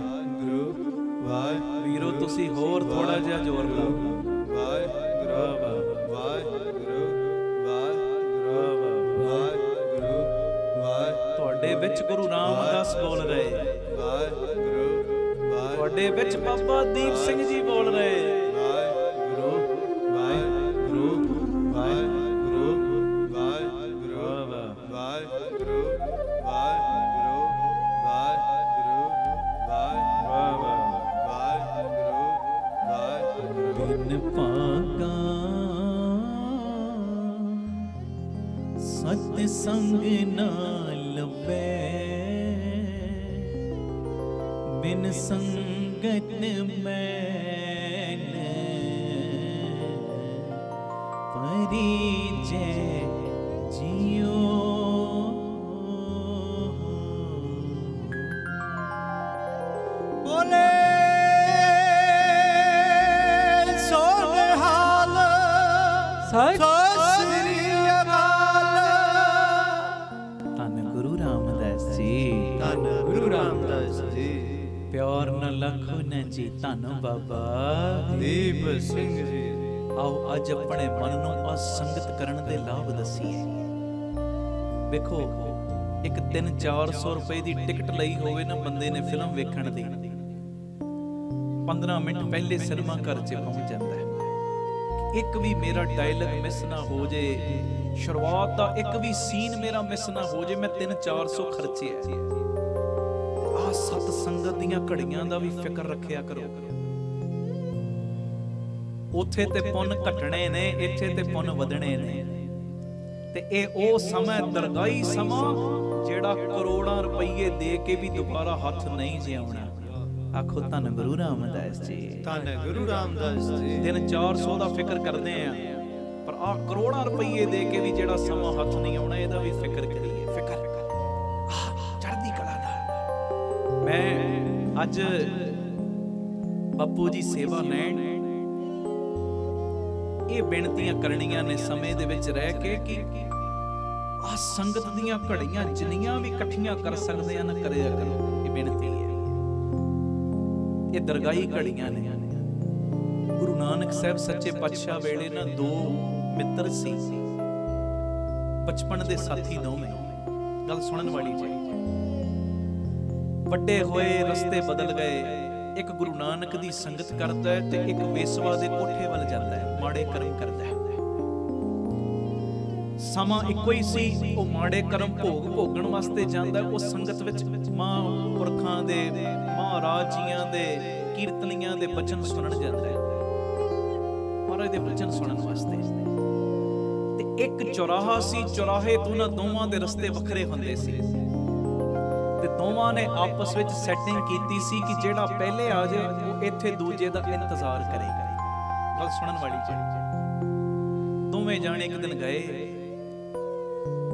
ਵੀਰੋ, ਤੁਸੀਂ ਹੋਰ ਥੋੜਾ ਜਿਹਾ ਜ਼ੋਰ ਲਾਓ। ਤੁਹਾਡੇ ਵਿੱਚ ਗੁਰੂ ਰਾਮਦਾਸ ਬੋਲ ਰਹੇ, ਤੁਹਾਡੇ ਵਿੱਚ ਬਾਬਾ ਦੀਪ ਸਿੰਘ ਜੀ ਬੋਲ ਰਹੇ। सत संग ना लभै बिन संगत मैन परिजय जियो। बोले सोनहाल सच प्यार न लखो न जी धन बाबा दीप सिंह जी। आओ अज अपने मन नूं असंगत करन दे लाभ दसीए। देखो एक 300-400 रुपए की टिकट लई होवे ना बंदे ने फिल्म वेखण दी, 15 मिनट पहले सिनेमा घर च पहुंच जाता है। एक भी मेरा डायलॉग मिस ना हो जे, शुरुआत का एक भी सीन मेरा मिस ना हो जे, मैं 300-400 खर्चे है। सत संगत दियां घड़ियां दा भी फिक्र रखिया करो। उथे ते पुन घटने ने, इथे ते पुन वधने ने। ते ए ओ समय दरगाई समा जेड़ा करोड़ां रुपये दे के भी दोबारा हाथ नहीं जियाउणा। आखो धन गुरु रामदास जी, धन गुरु रामदास जी। 300-400 दा फिक्र करदे आ, पर आ करोड़ां रुपये दे के भी जेड़ा समा हाथ नहीं आउणा, इहदा भी फिक्र करिए। फिक्र चढ़दी कला दा। मैं अज बापू जी सेवा लैण ये बेनतियां करनियां ने समय दे विच रह के कि आ संगत दियां घड़ियां जिन्नियां भी इकट्ठियां कर सकदे आ ना करिया करो। ये बेनती है, ये दरगाही घड़ियां ने। गुरु नानक साहब सच्चे पातशाह वेले ना दो मित्र सी, बचपन दे साथी दोवें। गल सुनन वाली जी। ਵੱਡੇ ਹੋਏ ਰਸਤੇ ਬਦਲ ਗਏ। ਇੱਕ ਗੁਰੂ ਨਾਨਕ ਦੀ ਸੰਗਤ ਕਰਦਾ ਹੈ ਤੇ ਇੱਕ ਵੇਸਵਾ ਦੇ ਕੋਠੇ ਵੱਲ ਜਾਂਦਾ ਹੈ, ਮਾੜੇ ਕਰਮ ਕਰਦਾ ਹੈ। ਸਮਾਂ ਇੱਕੋ ਹੀ ਸੀ। ਉਹ ਮਾੜੇ ਕਰਮ ਭੋਗਣ ਵਾਸਤੇ ਜਾਂਦਾ ਹੈ। ਉਹ ਸੰਗਤ ਵਿੱਚ ਮਹਾਂਪੁਰਖਾਂ ਦੇ, ਮਹਾਰਾਜ ਜੀਆਂ ਦੇ, ਕੀਰਤਨੀਆਂ ਦੇ ਬਚਨ ਸੁਣਨ ਜਾਂਦਾ ਹੈ, ਮਹਾਰਾਜ ਦੇ ਬਚਨ ਸੁਣਨ ਵਾਸਤੇ। ਤੇ ਇੱਕ ਚੌਰਾਹਾ ਸੀ, ਚੌਰਾਹੇ ਤੋਂ ਨਾ ਦੋਵਾਂ ਦੇ ਰਸਤੇ ਵੱਖਰੇ ਹੁੰਦੇ ਸੀ। ਦੋਵਾਂ ਨੇ ਆਪਸ ਵਿੱਚ ਸੈਟਿੰਗ ਕੀਤੀ ਸੀ ਕਿ ਜਿਹੜਾ ਪਹਿਲੇ ਆ ਜਾਏ ਉਹ ਇੱਥੇ ਦੂਜੇ ਦਾ ਇੰਤਜ਼ਾਰ ਕਰੇਗਾ। ਗੱਲ ਸੁਣਨ ਵਾਲੀ ਜੀ। ਦੋਵੇਂ ਜਾਣੇ ਇੱਕ ਦਿਨ ਗਏ।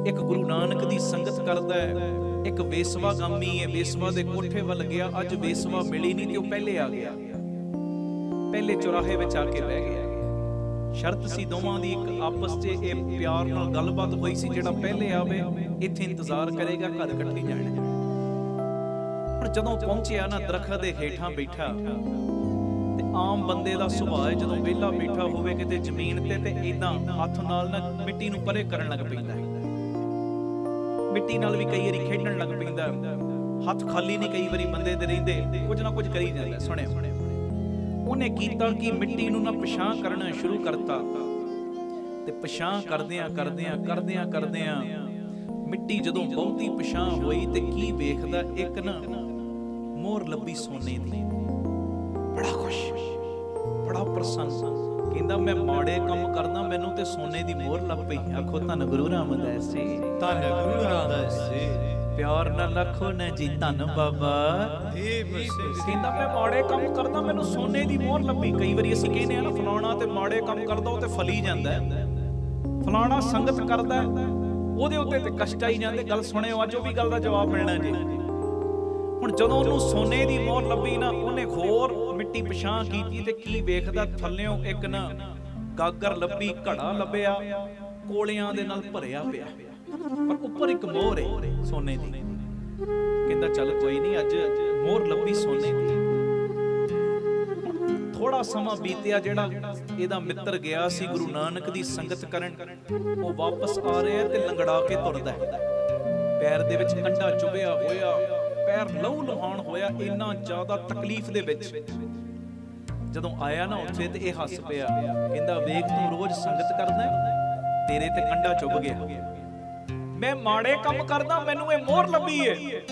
ਇੱਕ ਗੁਰੂ ਨਾਨਕ ਦੀ ਸੰਗਤ ਕਰਦਾ ਹੈ, ਇੱਕ ਵੇਸਵਾ ਗਾਮੀ ਹੈ, ਵੇਸਵਾ ਦੇ ਕੋਠੇ ਵੱਲ ਗਿਆ। ਅੱਜ ਵੇਸਵਾ ਮਿਲੀ ਨਹੀਂ ਤੇ ਉਹ ਪਹਿਲੇ ਆ ਗਿਆ, ਪਹਿਲੇ ਚੌਰਾਹੇ ਵਿੱਚ ਆ ਕੇ ਬਹਿ ਗਿਆ। ਸ਼ਰਤ ਸੀ ਦੋਵਾਂ ਦੀ ਇੱਕ ਆਪਸ 'ਚ ਇਹ ਪਿਆਰ ਨਾਲ ਗੱਲਬਾਤ ਹੋਈ ਸੀ, ਜਿਹੜਾ ਪਹਿਲੇ ਆਵੇ ਇੱਥੇ ਇੰਤਜ਼ਾਰ ਕਰੇਗਾ, ਘਰ ਇਕੱਠੇ ਜਾਣੇ। ਜਦੋਂ ਪਹੁੰਚਿਆ ਨਾ ਦਰਖਤ ਦੇ ਹੇਠਾਂ ਬੈਠਾ, ਤੇ ਆਮ ਬੰਦੇ ਦਾ ਸੁਭਾਅ ਹੈ ਜਦੋਂ ਵਿਹਲਾ ਬੈਠਾ ਹੋਵੇ ਕਿਤੇ ਜ਼ਮੀਨ ਤੇ ਇਦਾਂ ਹੱਥ ਨਾਲ ਨਾ ਮਿੱਟੀ ਨੂੰ ਪਰੇ ਕਰਨ ਲੱਗ ਪੈਂਦਾ ਹੈ। ਮਿੱਟੀ ਨਾਲ ਵੀ ਕਈ ਵਾਰੀ ਖੇਡਣ ਲੱਗ ਪੈਂਦਾ। ਹੱਥ ਖਾਲੀ ਨਹੀਂ ਕਈ ਵਾਰੀ ਬੰਦੇ ਦੇ ਰਹਿੰਦੇ, ਕੁਝ ਨਾ ਕੁਝ ਕਰੀ ਜਾਂਦਾ। ਸੁਣਿਆ ਉਹਨੇ ਕੀਤਾ ਕਿ ਮਿੱਟੀ ਨੂੰ ਨਾ ਪਿਛਾਂਹ ਕਰਨਾ ਸ਼ੁਰੂ ਕਰਤਾ। ਤੇ ਪਿਛਾਂਹ ਕਰਦਿਆਂ ਮਿੱਟੀ ਜਦੋਂ ਬਹੁਤੀ ਪਿਛਾਂਹ ਹੋਈ ਤੇ ਕੀ ਵੇਖਦਾ, ਇੱਕ ਨਾ ਮੋਹਰ ਲੱਭੀ ਸੋਨੇ ਦੀ। ਬੜਾ ਖੁਸ਼, ਬੜਾ ਪ੍ਰਸੰਨ, ਕਹਿੰਦਾ ਮੈਂ ਮਾੜੇ ਕੰਮ ਕਰਦਾ ਮੈਨੂੰ ਤੇ ਸੋਨੇ ਦੀ ਮੋਹਰ ਲੱਭ ਪਈ। ਆਖੋ ਧੰਨ ਗੁਰੂ ਰਾਮਦਾਸ ਜੀ, ਧੰਨ ਗੁਰੂ ਰਾਮਦਾਸ ਜੀ। ਪਿਆਰ ਨਾਲ ਆਖੋ ਨਾ ਜੀ ਧੰਨ ਬਾਬਾ ਦੀਪ ਸਿੰਘ। ਕਹਿੰਦਾ ਮੈਂ ਮਾੜੇ ਕੰਮ ਕਰਦਾ ਮੈਨੂੰ ਸੋਨੇ ਦੀ ਮੋਹਰ ਲੱਭੀ। ਕਈ ਵਾਰੀ ਅਸੀਂ ਕਹਿੰਦੇ ਆ ਨਾ ਫਲਾਣਾ ਤੇ ਮਾੜੇ ਕੰਮ ਕਰਦਾ ਉਹ ਤੇ ਫਲੀ ਜਾਂਦਾ, ਫਲਾਣਾ ਸੰਗਤ ਕਰਦਾ ਉਹਦੇ ਉੱਤੇ ਤੇ ਕਸ਼ਟ ਆਈ ਜਾਂਦੇ। ਗੱਲ ਸੁਣਿਓ, ਅੱਜ ਉਹ ਵੀ ਗੱਲ ਦਾ ਜਵਾਬ ਮਿਲਣਾ ਜੀ। ਹੁਣ ਜਦੋਂ ਉਹਨੂੰ ਸੋਨੇ ਦੀ ਮੋਹਰ ਲੱਭੀ ਨਾ, ਉਹਨੇ ਹੋਰ ਮਿੱਟੀ ਪਛਾਂ ਕੀਤੀ ਤੇ ਕੀ ਵੇਖਦਾ ਥੱਲਿਓਂ ਇੱਕ ਨਾ ਗਾਗਰ ਲੱਭੀ, ਘੜਾ ਲੱਭਿਆ ਕੋਲਿਆਂ ਦੇ ਨਾਲ ਭਰਿਆ ਪਿਆ, ਪਰ ਉੱਪਰ ਇੱਕ ਮੋਹਰ ਹੈ ਸੋਨੇ ਦੀ। ਕਹਿੰਦਾ ਚੱਲ ਕੋਈ ਨਹੀਂ, ਅੱਜ ਮੋਹਰ ਲੱਭੀ ਸੋਨੇ ਦੀ। ਥੋੜਾ ਸਮਾਂ ਬੀਤਿਆ, ਜਿਹੜਾ ਇਹਦਾ ਮਿੱਤਰ ਗਿਆ ਸੀ ਗੁਰੂ ਨਾਨਕ ਦੀ ਸੰਗਤ ਕਰਨ, ਉਹ ਵਾਪਸ ਆ ਰਿਹਾ ਤੇ ਲੰਗੜਾ ਕੇ ਤੁਰਦਾ, ਪੈਰ ਦੇ ਵਿੱਚ ਕੰਡਾ ਚੁਭਿਆ ਹੋਇਆ, ਪੈਰ ਲਹੂ ਲੁਹਾਨ ਹੋਇਆ, ਇੰਨਾ ਜ਼ਿਆਦਾ ਤਕਲੀਫ ਦੇ ਵਿੱਚ। ਜਦੋਂ ਆਇਆ ਨਾ ਉੱਥੇ ਤੇ ਇਹ ਹੱਸ ਪਿਆ, ਕਹਿੰਦਾ ਵੇਖ ਤੂੰ ਰੋਜ਼ ਸੰਗਤ ਕਰਦਾ, ਤੇਰੇ ਤੇ ਕੰਡਾ ਚੁਭ ਗਿਆ, ਮੈਂ ਮਾੜੇ ਕੰਮ ਕਰਦਾ ਮੈਨੂੰ ਇਹ ਮੋਹਰ ਲੱਭੀ ਏ।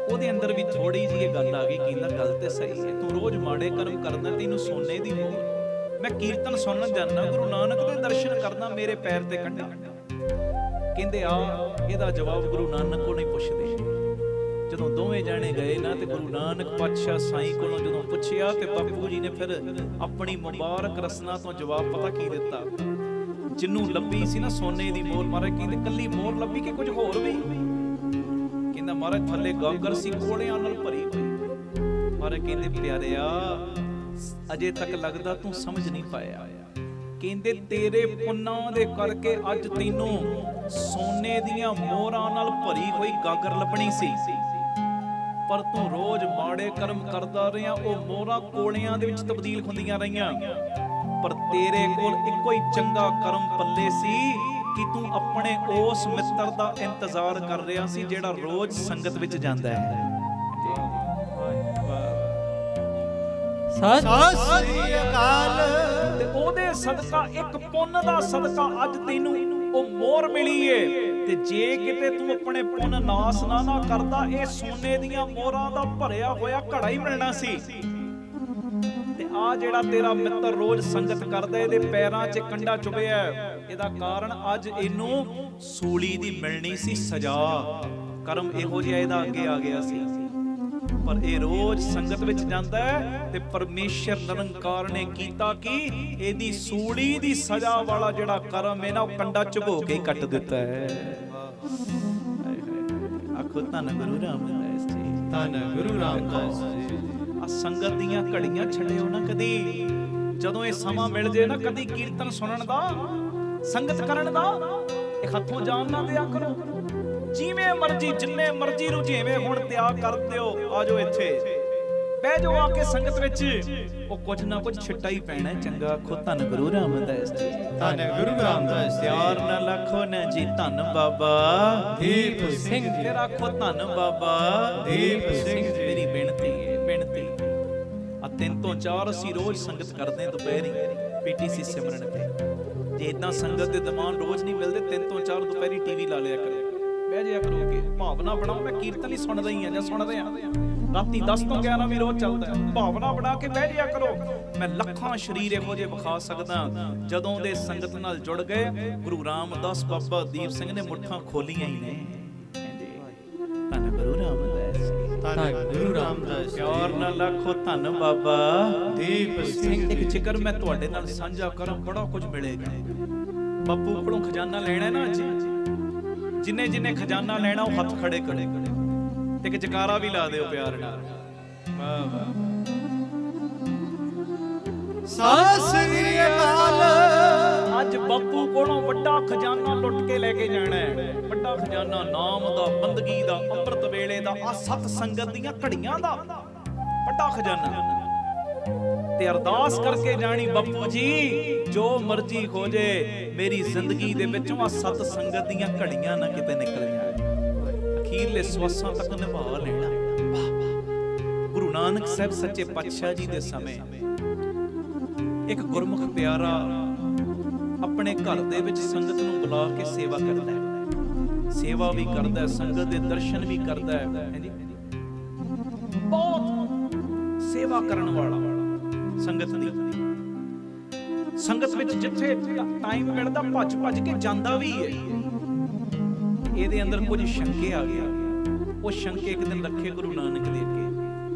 ਉਹਦੇ ਅੰਦਰ ਵੀ ਥੋੜੀ ਜਿਹੀ ਇਹ ਗੱਲ ਆ ਗਈ। ਕਹਿੰਦਾ ਗੱਲ ਤੇ ਸਹੀ ਹੈ, ਤੂੰ ਰੋਜ਼ ਮਾੜੇ ਕਰਮ ਕਰਦਾ, ਤੈਨੂੰ ਸੋਨੇ ਦੀ ਮੋਹਰ। ਮੈਂ ਕੀਰਤਨ ਸੁਣਨ ਜਾਂਦਾ, ਗੁਰੂ ਨਾਨਕ ਦੇ ਦਰਸ਼ਨ ਕਰਦਾ, ਮੇਰੇ ਪੈਰ ਤੇ ਕੰਡਾ। ਕਹਿੰਦੇ ਆ ਇਹਦਾ ਜਵਾਬ ਗੁਰੂ ਨਾਨਕ ਕੋਲ ਨਹੀਂ ਪੁੱਛਦੇ। ਜਦੋਂ ਦੋਵੇਂ ਜਾਣੇ ਗਏ ਨਾ ਤੇ ਗੁਰੂ ਨਾਨਕ ਪਾਤਸ਼ਾਹ ਸਾਈਂ ਕੋਲੋਂ ਜਦੋਂ ਪੁੱਛਿਆ ਤੇ ਬਾਪੂ ਜੀ ਨੇ ਫਿਰ ਆਪਣੀ ਮੁਬਾਰਕ ਰਸਨਾ ਤੋਂ ਜਵਾਬ ਪਤਾ ਕੀ ਦਿੱਤਾ। ਜਿੰਨੂੰ ਲੱਭੀ ਸੀ ਨਾ ਸੋਨੇ ਦੀ ਮੋਹਰ, ਮਹਾਰਾਜ ਕਹਿੰਦੇ ਕੱਲੀ ਮੋਹਰ ਲੱਭੀ ਕਿ ਕੁਝ ਹੋਰ ਵੀ? ਕਹਿੰਦਾ ਮਹਾਰਾਜ ਥੱਲੇ ਗਾਗਰ ਸੀ ਕੋਲਿਆਂ ਨਾਲ ਭਰੀ ਹੋਈ। ਮਹਾਰਾਜ ਕਹਿੰਦੇ ਪਿਆਰਿਆ ਅਜੇ ਤੱਕ ਲੱਗਦਾ ਤੂੰ ਸਮਝ ਨਹੀਂ ਪਾਇਆ। ਕਹਿੰਦੇ ਤੇਰੇ ਪੁੰਨਾਂ ਦੇ ਕਰਕੇ ਅੱਜ ਤੈਨੂੰ ਸੋਨੇ ਦੀਆਂ ਮੋਹਰਾਂ ਨਾਲ ਭਰੀ ਹੋਈ ਗਾਗਰ ਲੱਭਣੀ ਸੀ, ਪਰ ਤੂੰ ਰੋਜ਼ ਮਾੜੇ ਕਰਮ ਕਰਦਾ ਰਿਹਾ, ਉਹ ਮੋਹਰਾਂ ਕੋਲਿਆਂ ਦੇ ਵਿੱਚ ਤਬਦੀਲ ਹੁੰਦੀਆਂ ਰਹੀਆਂ। ਪਰ ਤੇਰੇ ਕੋਲ ਇੱਕੋ ਹੀ ਚੰਗਾ ਕਰਮ ਪੱਲੇ ਸੀ ਕਿ ਤੂੰ ਆਪਣੇ ਉਸ ਮਿੱਤਰ ਦਾ ਇੰਤਜ਼ਾਰ ਕਰ ਰਿਹਾ ਸੀ ਜਿਹੜਾ ਰੋਜ਼ ਸੰਗਤ ਵਿੱਚ ਜਾਂਦਾ ਹੈ। ਸਤਿ ਸ੍ਰੀ ਅਕਾਲ। ਤੇ ਉਹਦੇ ਸਦਕਾ, ਇੱਕ ਪੁੰਨ ਦਾ ਸਦਕਾ ਅੱਜ ਤੈਨੂੰ ਉਹ ਮੋਹਰ ਮਿਲੀ ਏ। ਤੇ ਜੇ ਕਿਤੇ ਤੂੰ ਆਪਣੇ ਪੁੰਨ ਨਾਸ ਨਾ ਕਰਦਾ, ਇਹ ਸੋਨੇ ਦੀਆਂ ਮੋਹਰਾਂ ਦਾ ਭਰਿਆ ਹੋਇਆ ਘੜਾ ਹੀ ਮਿਲਣਾ ਸੀ। ਤੇ ਆ ਜਿਹੜਾ ਤੇਰਾ ਮਿੱਤਰ ਰੋਜ਼ ਸੰਗਤ ਕਰਦਾ, ਇਹਦੇ ਪੈਰਾਂ 'ਚ ਕੰਡਾ ਚੁਭਿਆ, ਇਹਦਾ ਕਾਰਨ ਅੱਜ ਇਹਨੂੰ ਸੂਲੀ ਦੀ ਮਿਲਣੀ ਸੀ ਸਜ਼ਾ। ਕਰਮ ਇਹੋ ਜਿਹਾ ਇਹਦਾ ਅੱਗੇ ਆ ਗਿਆ ਸੀ, ਪਰ ਇਹ ਰੋਜ਼ ਸੰਗਤ ਵਿੱਚ ਜਾਂਦਾ ਹੈ ਤੇ ਪਰਮੇਸ਼ਰ ਨਿਰੰਕਾਰ ਨੇ ਕੀਤਾ ਕਿ ਇਹਦੀ ਸੂਲੀ ਦੀ ਸਜ਼ਾ ਵਾਲਾ ਜਿਹੜਾ ਕਰਮ ਹੈ ਨਾ, ਉਹ ਕੰਡਾ ਚੁਭੋ ਕੇ ਕੱਟ ਦਿੱਤਾ ਹੈ। ਆਖੋ ਧੰਨ ਗੁਰੂ ਰਾਮਦਾਸ ਜੀ, ਧੰਨ ਗੁਰੂ ਰਾਮਦਾਸ ਜੀ। ਆ ਸੰਗਤ ਦੀਆਂ ਘੜੀਆਂ ਛੱਡਿਓ ਨਾ ਕਦੀ। ਜਦੋਂ ਇਹ ਸਮਾਂ ਮਿਲ ਜੇ ਨਾ ਕਦੀ ਕੀਰਤਨ ਸੁਣਨ ਦਾ, ਸੰਗਤ ਕਰਨ ਦਾ, ਇਹ ਹੱਥੋਂ ਜਾਣ ਨਾ ਦਿਆ ਕਰੋ। ਜਿਵੇਂ ਮਰਜੀ ਜਿੰਨੇ ਮਰਜੀ ਰੁਝੇਵੇਂ ਹੁਣ ਤਿਆਗ ਕਰ ਦਿਓ, ਆ ਜਾਓ ਇੱਥੇ ਬਹਿ ਜਾਓ ਆ ਕੇ ਸੰਗਤ ਵਿੱਚ, ਉਹ ਕੁਝ ਨਾ ਕੁਝ ਛਿੱਟਾ ਹੀ ਪੈਣਾ ਚੰਗਾ। ਆਖੋ ਧੰਨ ਗੁਰੂ ਰਾਮਦਾਸ ਜੀ, ਧੰਨ ਗੁਰੂ ਰਾਮਦਾਸ। ਪਿਆਰ ਨਾਲ ਆਖੋ ਨਾ ਜੀ ਧੰਨ ਬਾਬਾ ਦੀਪ ਸਿੰਘ। ਫਿਰ ਆਖੋ ਧੰਨ ਬਾਬਾ ਦੀਪ ਸਿੰਘ। ਮੇਰੀ ਬੇਨਤੀ ਹੈ, ਬੇਨਤੀ ਆ 3 ਤੋਂ 4 ਅਸੀਂ ਰੋਜ਼ ਸੰਗਤ ਕਰਦੇ ਦੁਪਹਿਰੀ ਪੀਟੀਸੀ ਸਿਮਰਨ ਤੇ। ਜੇ ਇਦਾਂ ਸੰਗਤ ਦੇ ਦਮਾਨ ਰੋਜ਼ ਨਹੀਂ ਮਿਲਦੇ, 3 ਤੋਂ 4 ਦੁਪਹਿਰੀ ਟੀਵੀ ਲਾ ਲਿਆ ਕਰੋ, ਬਹਿ ਜਾਇਆ ਕਰੋਗੇ। ਭਾਵਨਾ ਬਣਾਓ, ਮੈਂ ਕੀਰਤਨ ਹੀ ਸੁਣਦਾ ਹੀ ਆ ਜਾਂ ਸੁਣਦੇ ਆ, ਰਾਤੀ 10 ਤੋਂ 11 ਵੀ ਰੋਜ਼ ਚੱਲਦਾ ਹੈ। ਭਾਵਨਾ ਬਣਾ ਕੇ ਬਹਿ ਜਾਇਆ ਕਰੋ। ਮੈਂ ਲੱਖਾਂ ਸ਼ਰੀਰ ਇਹੋ ਜਿਹੇ ਵਿਖਾ ਸਕਦਾ ਜਦੋਂ ਦੇ ਸੰਗਤ ਨਾਲ ਜੁੜ ਗਏ। ਗੁਰੂ ਰਾਮਦਾਸ ਬਾਬਾ ਦੀਪ ਸਿੰਘ ਨੇ ਮੁੱਠਾਂ ਖੋਲੀਆਂ ਹੀ ਨੇ। ਧੰਨ ਗੁਰੂ ਰਾਮਦਾਸ ਜੀ, ਧੰਨ ਗੁਰੂ ਰਾਮਦਾਸ। ਪਿਆਰ ਨਾਲ ਆਖੋ ਧੰਨ ਬਾਬਾ ਦੀਪ ਸਿੰਘ। ਇੱਕ ਜ਼ਿਕਰ ਮੈਂ ਤੁਹਾਡੇ ਨਾਲ ਸਾਂਝਾ ਕਰਾਂ, ਬੜਾ ਕੁਝ ਮਿਲੇਗਾ। ਬਾਪੂ ਕੋਲੋਂ ਖਜ਼ਾਨਾ ਲੈਣਾ ਨਾ ਅੱਜ, ਜਿੰਨੇ ਜਿੰਨੇ ਖਜ਼ਾਨਾ ਲੈਣਾ ਉਹ ਹੱਥ ਖੜੇ ਕਰੇ ਤੇ ਇੱਕ ਜਕਾਰਾ ਵੀ ਲਾ ਦਿਓ ਪਿਆਰ ਨਾਲ। ਵਾਹ ਵਾਹ। ਸਤਿ ਸ੍ਰੀ ਅਕਾਲ। ਅੱਜ ਬਾਪੂ ਕੋਲੋਂ ਵੱਡਾ ਖਜ਼ਾਨਾ ਲੁੱਟ ਕੇ ਲੈ ਕੇ ਜਾਣਾ ਹੈ। ਵੱਡਾ ਖਜ਼ਾਨਾ ਨਾਮ ਦਾ, ਬੰਦਗੀ ਦਾ, ਅੰਮ੍ਰਿਤ ਵੇਲੇ ਦਾ, ਆ ਸਤ ਸੰਗਤ ਦੀਆਂ ਘੜੀਆਂ ਦਾ ਵੱਡਾ ਖਜ਼ਾਨਾ। ਤੇ ਅਰਦਾਸ ਕਰਕੇ ਜਾਣੀ, ਬਾਪੂ ਜੀ ਜੋ ਮਰਜ਼ੀ ਹੋ ਜੇ, ਮੇਰੀ ਜ਼ਿੰਦਗੀ ਦੇ ਵਿੱਚੋਂ ਆ ਸਤ ਸੰਗਤ ਦੀਆਂ ਘੜੀਆਂ ਨਾ ਕਿਤੇ ਨਿਕਲ ਜਾਣ, ਅਖੀਰਲੇ ਸਵਾਸਾਂ ਤੱਕ ਨਿਭਾ ਲੈਣਾ। ਗੁਰੂ ਨਾਨਕ ਸਾਹਿਬ ਸੱਚੇ ਪਾਤਸ਼ਾਹ ਜੀ ਦੇ ਸਮੇਂ ਇੱਕ ਗੁਰਮੁਖ ਪਿਆਰਾ ਆਪਣੇ ਘਰ ਦੇ ਵਿੱਚ ਸੰਗਤ ਨੂੰ ਬੁਲਾ ਕੇ ਸੇਵਾ ਕਰਦਾ ਹੈ। ਸੇਵਾ ਵੀ ਕਰਦਾ ਹੈ, ਸੰਗਤ ਦੇ ਦਰਸ਼ਨ ਵੀ ਕਰਦਾ ਹੈ। ਬਹੁਤ ਸੇਵਾ ਕਰਨ ਵਾਲਾ ਸੰਗਤ ਦੀ। ਸੰਗਤ ਵਿੱਚ ਜਿੱਥੇ ਟਾਈਮ ਮਿਲਦਾ ਭੱਜ ਭੱਜ ਕੇ ਜਾਂਦਾ ਵੀ ਹੈ। ਇਹਦੇ ਅੰਦਰ ਕੁਝ ਸ਼ੰਕੇ ਆ ਗਿਆ। ਉਹ ਸ਼ੰਕੇ ਇੱਕ ਦਿਨ ਰੱਖੇ ਗੁਰੂ ਨਾਨਕ ਦੇ ਅੱਗੇ,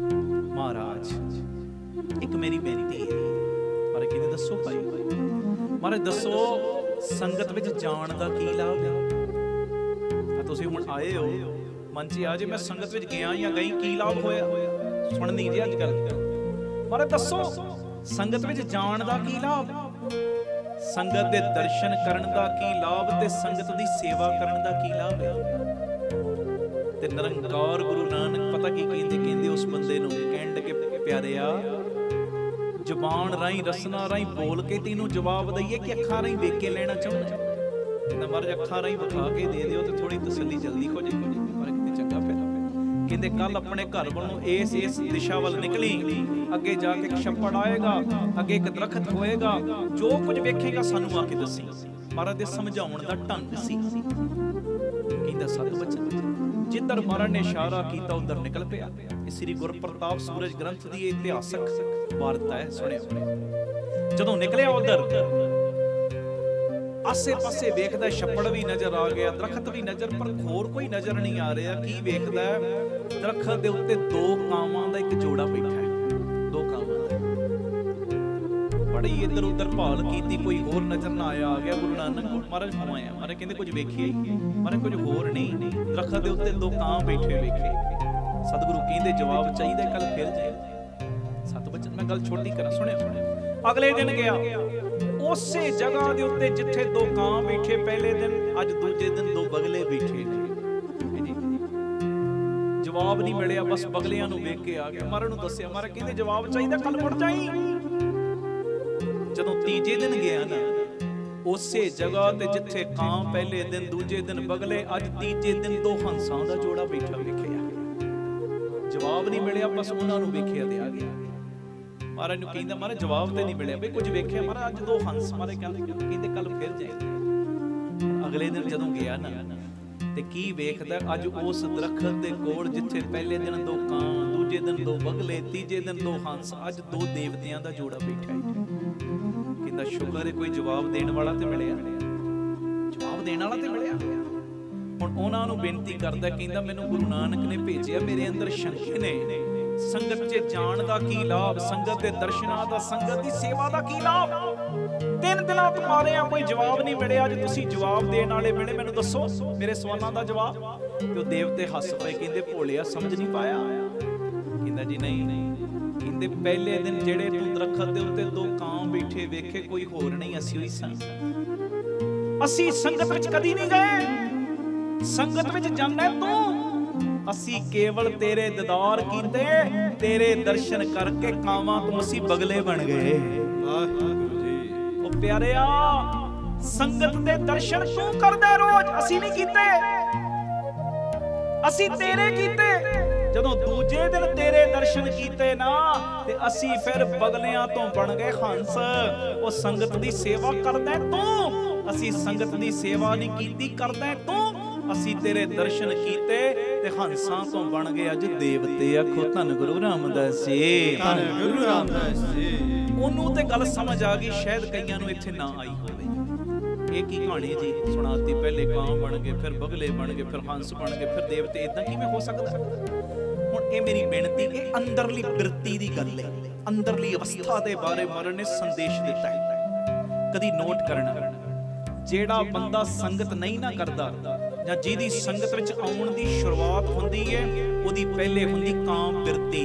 ਮਹਾਰਾਜ ਇੱਕ ਮੇਰੀ ਬੇਨਤੀ ਹੈ। ਪਰ ਕਹਿੰਦੇ ਦੱਸੋ ਭਾਈ। ਮਹਾਰਾਜ ਦੱਸੋ ਸੰਗਤ ਵਿੱਚ ਜਾਣ ਦਾ ਕੀ ਲਾਭ ਹੈ? ਤੁਸੀਂ ਹੁਣ ਆਏ ਹੋ ਮਨ 'ਚ ਆ ਜੇ ਮੈਂ ਸੰਗਤ ਵਿੱਚ ਗਿਆ ਜਾਂ ਗਈ ਕੀ ਲਾਭ ਹੋਇਆ? ਸੁਣਨੀ ਜੀ ਅੱਜ ਕੱਲ। ਮਹਾਰਾਜ ਦੱਸੋ ਸੰਗਤ ਵਿੱਚ ਜਾਣ ਦਾ ਕੀ ਲਾਭ, ਸੰਗਤ ਦੇ ਦਰਸ਼ਨ ਕਰਨ ਦਾ ਕੀ ਲਾਭ ਤੇ ਸੰਗਤ ਦੀ ਸੇਵਾ ਕਰਨ ਦਾ ਕੀ ਲਾਭ ਹੈ? ਤੇ ਨਿਰੰਕਾਰ ਗੁਰੂ ਨਾਨਕ ਪਤਾ ਕੀ ਕਹਿੰਦੇ ਉਸ ਬੰਦੇ ਨੂੰ, ਕਹਿਣ ਲੱਗੇ ਪਿਆਰਿਆ ਜ਼ੁਬਾਨ ਰਾਹੀਂ ਰਸਨਾ ਰਾਹੀਂ ਬੋਲ ਕੇ ਤੈਨੂੰ ਜਵਾਬ ਦਈਏ ਕਿ ਅੱਖਾਂ ਰਾਹੀਂ ਵੇਖ ਕੇ ਲੈਣਾ ਚਾਹੁੰਦਾ? ਕਹਿੰਦਾ ਮਹਾਰਾਜ ਅੱਖਾਂ ਰਾਹੀਂ ਵਿਖਾ ਕੇ ਦੇ ਦਿਓ ਤੇ ਥੋੜੀ ਤਸੱਲੀ ਜਲਦੀ ਹੋ ਜਾਏਗੀ। ਪਰ ਕਿਤੇ ਚੰਗਾ ਫਿਰ ਕਹਿੰਦੇ ਕੱਲ ਆਪਣੇ ਘਰ ਵੱਲੋਂ ਇਸ ਦਿਸ਼ਾ ਵੱਲ ਨਿਕਲੀ, ਅੱਗੇ ਜਾ ਕੇ ਇੱਕ ਛੱਪੜ ਆਏਗਾ, ਅੱਗੇ ਇੱਕ ਦਰਖਤ ਹੋਏਗਾ, ਜੋ ਕੁਝ ਵੇਖੇਗਾ ਸਾਨੂੰ ਆ ਕੇ ਦੱਸੀ। ਮਹਾਰਾਜ ਦੇ ਸਮਝਾਉਣ ਦਾ ਢੰਗ ਸੀ। ਕਹਿੰਦਾ ਸਤ ਬਚਨ ਜਿੱਧਰ ਮਹਾਰਾਜ ਨੇ ਇਸ਼ਾਰਾ ਕੀਤਾ ਉਧਰ ਨਿਕਲ ਪਿਆ। ਇਹ ਸ੍ਰੀ ਗੁਰਪ੍ਰਤਾਪ ਸੂਰਜ ਗ੍ਰੰਥ ਦੀ ਇਤਿਹਾਸਕ ਵਾਰਤਾ ਹੈ, ਸੁਣਿਓ। ਜਦੋਂ ਨਿਕਲਿਆ ਉਧਰ ਆਸੇ ਪਾਸੇ ਵੇਖਦਾ, ਛੱਪੜ ਵੀ ਨਜ਼ਰ ਆ ਗਿਆ, ਦਰਖਤ ਵੀ ਨਜ਼ਰ, ਪਰ ਹੋਰ ਕੋਈ ਨਜ਼ਰ ਨਹੀਂ ਆ ਰਿਹਾ। ਕੀ ਵੇਖਦਾ? ਦਰਖਤ ਦੇ ਉੱਤੇ ਦੋ ਕਾਵਾਂ ਦਾ ਇੱਕ ਜੋੜਾ ਬੈਠਾ ਹੈ, ਦੋ ਕਾਵਾਂ ਦਾ। ਬੜੀ ਇੱਧਰ ਉੱਧਰ ਭਾਲ ਕੀਤੀ, ਕੋਈ ਹੋਰ ਨਜ਼ਰ ਨਾ ਆਇਆ। ਆ ਗਿਆ ਗੁਰੂ ਨਾਨਕ ਕੋਲ, ਮਹਾਰਾਜ ਕਿਉਂ ਆਇਆ? ਮਹਾਰਾਜ ਕਹਿੰਦੇ ਕੁਝ ਵੇਖਿਆ? ਮਹਾਰਾਜ ਕੁਝ ਹੋਰ ਨਹੀਂ, ਦਰਖਤ ਦੇ ਉੱਤੇ ਦੋ ਕਾਂ ਬੈਠੇ ਵੇਖੇ। ਸਤਿਗੁਰੂ ਕਹਿੰਦੇ ਜਵਾਬ ਚਾਹੀਦਾ, ਕੱਲ ਫਿਰ ਜਾਏ। ਸਤ ਬਚਨ ਮੈਂ ਗੱਲ ਛੋਟੀ ਕਰਾਂ, ਸੁਣਿਓ। ਅਗਲੇ ਦਿਨ ਗਿਆ ਉਸੇ ਜਗ੍ਹਾ ਦੇ ਉੱਤੇ ਜਿੱਥੇ ਦੋ ਕਾਂ ਬੈਠੇ ਪਹਿਲੇ ਦਿਨ, ਅੱਜ ਦੂਜੇ ਦਿਨ ਦੋ ਬਗਲੇ ਬੈਠੇ ਨੇ। ਜਵਾਬ ਨਹੀਂ ਮਿਲਿਆ, ਬਸ ਬਗਲਿਆਂ ਨੂੰ ਵੇਖ ਕੇ ਆ ਗਿਆ। ਮਹਾਰਾਜ ਨੂੰ ਦੱਸਿਆ, ਮਹਾਰਾਜ ਕਹਿੰਦੇ ਜਵਾਬ ਚਾਹੀਦਾ, ਕੱਲ ਮੁੜ ਜਾਈ। ਜਦੋਂ ਤੀਜੇ ਦਿਨ ਗਿਆ ਨਾ, ਉਸੇ ਜਗ੍ਹਾ ਤੇ ਜਿੱਥੇ ਕਾਂ ਪਹਿਲੇ ਦਿਨ, ਦੂਜੇ ਦਿਨ ਬਗਲੇ, ਅੱਜ ਤੀਜੇ ਦਿਨ ਦੋ ਹੰਸਾਂ ਦਾ ਜੋੜਾ ਬੈਠਾ ਵੇਖਿਆ। ਜਵਾਬ ਨਹੀਂ ਮਿਲਿਆ, ਬਸ ਉਹਨਾਂ ਨੂੰ ਵੇਖਿਆ ਤੇ ਆ ਗਿਆ। ਮਹਾਰਾਜ ਨੂੰ ਕਹਿੰਦਾ ਮਹਾਰਾਜ ਜਵਾਬ ਤੇ ਨਹੀਂ ਮਿਲਿਆ, ਬਈ ਕੁਝ ਵੇਖਿਆ? ਮਹਾਰਾਜ ਅੱਜ ਦੋ ਹੰਸ। ਮਹਾਰਾਜ ਕਹਿੰਦੇ ਕੱਲ ਫਿਰ ਜਾਏ। ਅਗਲੇ ਦਿਨ ਜਦੋਂ ਗਿਆ ਨਾ ਤੇ ਕੀ ਵੇਖਦਾ? ਅੱਜ ਉਸ ਦਰਖਤ ਦੇ ਕੋਲ ਜਿੱਥੇ ਪਹਿਲੇ ਦਿਨ ਦੋ ਕਾਂ, ਦੂਜੇ ਦਿਨ ਦੋ ਬਗਲੇ, ਤੀਜੇ ਦਿਨ ਦੋ ਹੰਸ, ਅੱਜ ਦੋ ਦੇਵਤਿਆਂ ਦਾ ਜੋੜਾ ਬੈਠਾ ਹੈ। ਕਹਿੰਦਾ ਸ਼ੁਕਰ ਹੈ ਕੋਈ ਜਵਾਬ ਦੇਣ ਵਾਲਾ ਤੇ ਮਿਲਿਆ, ਜਵਾਬ ਦੇਣ ਵਾਲਾ ਤੇ ਮਿਲਿਆ। ਹੁਣ ਉਹਨਾਂ ਨੂੰ ਬੇਨਤੀ ਕਰਦਾ, ਕਹਿੰਦਾ ਮੈਨੂੰ ਗੁਰੂ ਨਾਨਕ ਨੇ ਭੇਜਿਆ, ਮੇਰੇ ਅੰਦਰ ਸ਼ੰਕੇ ਨੇ। ਸੰਗਤ 'ਚ ਜਾਣ ਦਾ ਕੀ ਲਾਭ, ਸੰਗਤ ਦੇ ਦਰਸ਼ਨਾਂ ਦਾ, ਸੰਗਤ ਦੀ ਸੇਵਾ ਦਾ ਕੀ ਲਾਭ? 3 ਦਿਨਾਂ ਤੋਂ ਮਾਰੇ ਆ, ਕੋਈ ਜਵਾਬ ਨਹੀਂ ਮਿਲਿਆ। ਅੱਜ ਤੁਸੀਂ ਜਵਾਬ ਦੇਣ ਵਾਲੇ ਮਿਲੇ, ਮੈਨੂੰ ਦੱਸੋ ਮੇਰੇ ਸਵਾਲਾਂ ਦਾ ਜਵਾਬ। ਤੇ ਉਹ ਦੇਵਤੇ ਹੱਸ ਪਏ, ਕਹਿੰਦੇ ਭੋਲਿਆ ਸਮਝ ਨਹੀਂ ਪਾਇਆ। ਕਹਿੰਦਾ ਜੀ ਨਹੀਂ। ਕਹਿੰਦੇ ਪਹਿਲੇ ਦਿਨ ਜਿਹੜੇ ਤੂੰ ਦਰਖਤ ਦੇ ਉੱਤੇ ਦੋ ਕਾਂ ਬੈਠੇ ਵੇਖੇ, ਕੋਈ ਹੋਰ ਨਹੀਂ, ਅਸੀਂ ਹੋਈ ਸਾਂ। ਅਸੀਂ ਸੰਗਤ ਵਿੱਚ ਕਦੀ ਨਹੀਂ ਗਏ, ਸੰਗਤ ਵਿੱਚ ਜਾਂਦਾ ਤੂੰ। ਅਸੀਂ ਕੇਵਲ ਤੇਰੇ ਦੀਦਾਰ ਕੀਤੇ, ਤੇਰੇ ਦਰਸ਼ਨ ਕਰਕੇ ਕਾਵਾਂ ਤੋਂ ਅਸੀਂ ਬਗਲੇ ਬਣ ਗਏ। ਵਾਹਿਗੁਰੂ ਜੀ। ਉਹ ਪਿਆਰਿਆ ਸੰਗਤ ਦੇ ਦਰਸ਼ਨ ਤੂੰ ਕਰਦਾ ਰੋਜ਼, ਅਸੀਂ ਨਹੀਂ ਕੀਤੇ, ਅਸੀਂ ਤੇਰੇ ਕੀਤੇ। ਜਦੋਂ ਦੂਜੇ ਦਿਨ ਤੇਰੇ ਦਰਸ਼ਨ ਕੀਤੇ ਨਾ, ਤੇ ਅਸੀਂ ਫਿਰ ਬਗਲਿਆਂ ਤੋਂ ਬਣ ਗਏ ਹੰਸ। ਉਹ ਸੰਗਤ ਦੀ ਸੇਵਾ ਕਰਦਾ ਤੂੰ, ਅਸੀਂ ਸੰਗਤ ਦੀ ਸੇਵਾ ਨਹੀਂ ਕੀਤੀ, ਕਰਦਾ ਤੂੰ। ਅਸੀਂ ਤੇਰੇ ਦਰਸ਼ਨ ਕੀਤੇ ਤੇ ਹੰਸਾਂ ਤੋਂ ਬਣ ਗਏ ਅੱਜ ਦੇਵਤੇ। ਆਖੋ ਧੰਨ ਗੁਰੂ ਰਾਮਦਾਸ ਜੀ, ਧੰਨ ਗੁਰੂ ਰਾਮਦਾਸ ਜੀ। ਉਹਨੂੰ ਤੇ ਗੱਲ ਸਮਝ ਆ ਗਈ, ਸ਼ਾਇਦ ਕਈਆਂ ਨੂੰ ਇੱਥੇ ਨਾ ਆਈ ਹੋਵੇ। ਇਹ ਕੀ ਕਹਾਣੀ ਜੀ ਸੁਣਾਤੀ? ਪਹਿਲੇ ਕਾਂ ਬਣ ਗਏ, ਫਿਰ ਬਗਲੇ ਬਣ ਗਏ, ਫਿਰ ਹੰਸ ਬਣ ਗਏ, ਫਿਰ ਦੇਵਤੇ। ਇਦਾਂ ਕਿਵੇਂ ਹੋ ਸਕਦਾ? ਹੁਣ ਇਹ ਮੇਰੀ ਬੇਨਤੀ, ਇਹ ਅੰਦਰਲੀ ਬਿਰਤੀ ਦੀ ਗੱਲ ਹੈ, ਅੰਦਰਲੀ ਅਵਸਥਾ ਦੇ ਬਾਰੇ ਮਹਾਰਾਜ ਨੇ ਸੰਦੇਸ਼ ਦਿੱਤਾ ਹੈ। ਕਦੀ ਨੋਟ ਕਰਨਾ, ਜਿਹੜਾ ਬੰਦਾ ਸੰਗਤ ਨਹੀਂ ਨਾ ਕਰਦਾ, ਜਾਂ ਜਿਹਦੀ ਸੰਗਤ ਵਿੱਚ ਆਉਣ ਦੀ ਸ਼ੁਰੂਆਤ ਹੁੰਦੀ ਹੈ, ਉਹਦੀ ਪਹਿਲੇ ਹੁੰਦੀ ਕਾਂ ਬਿਰਤੀ,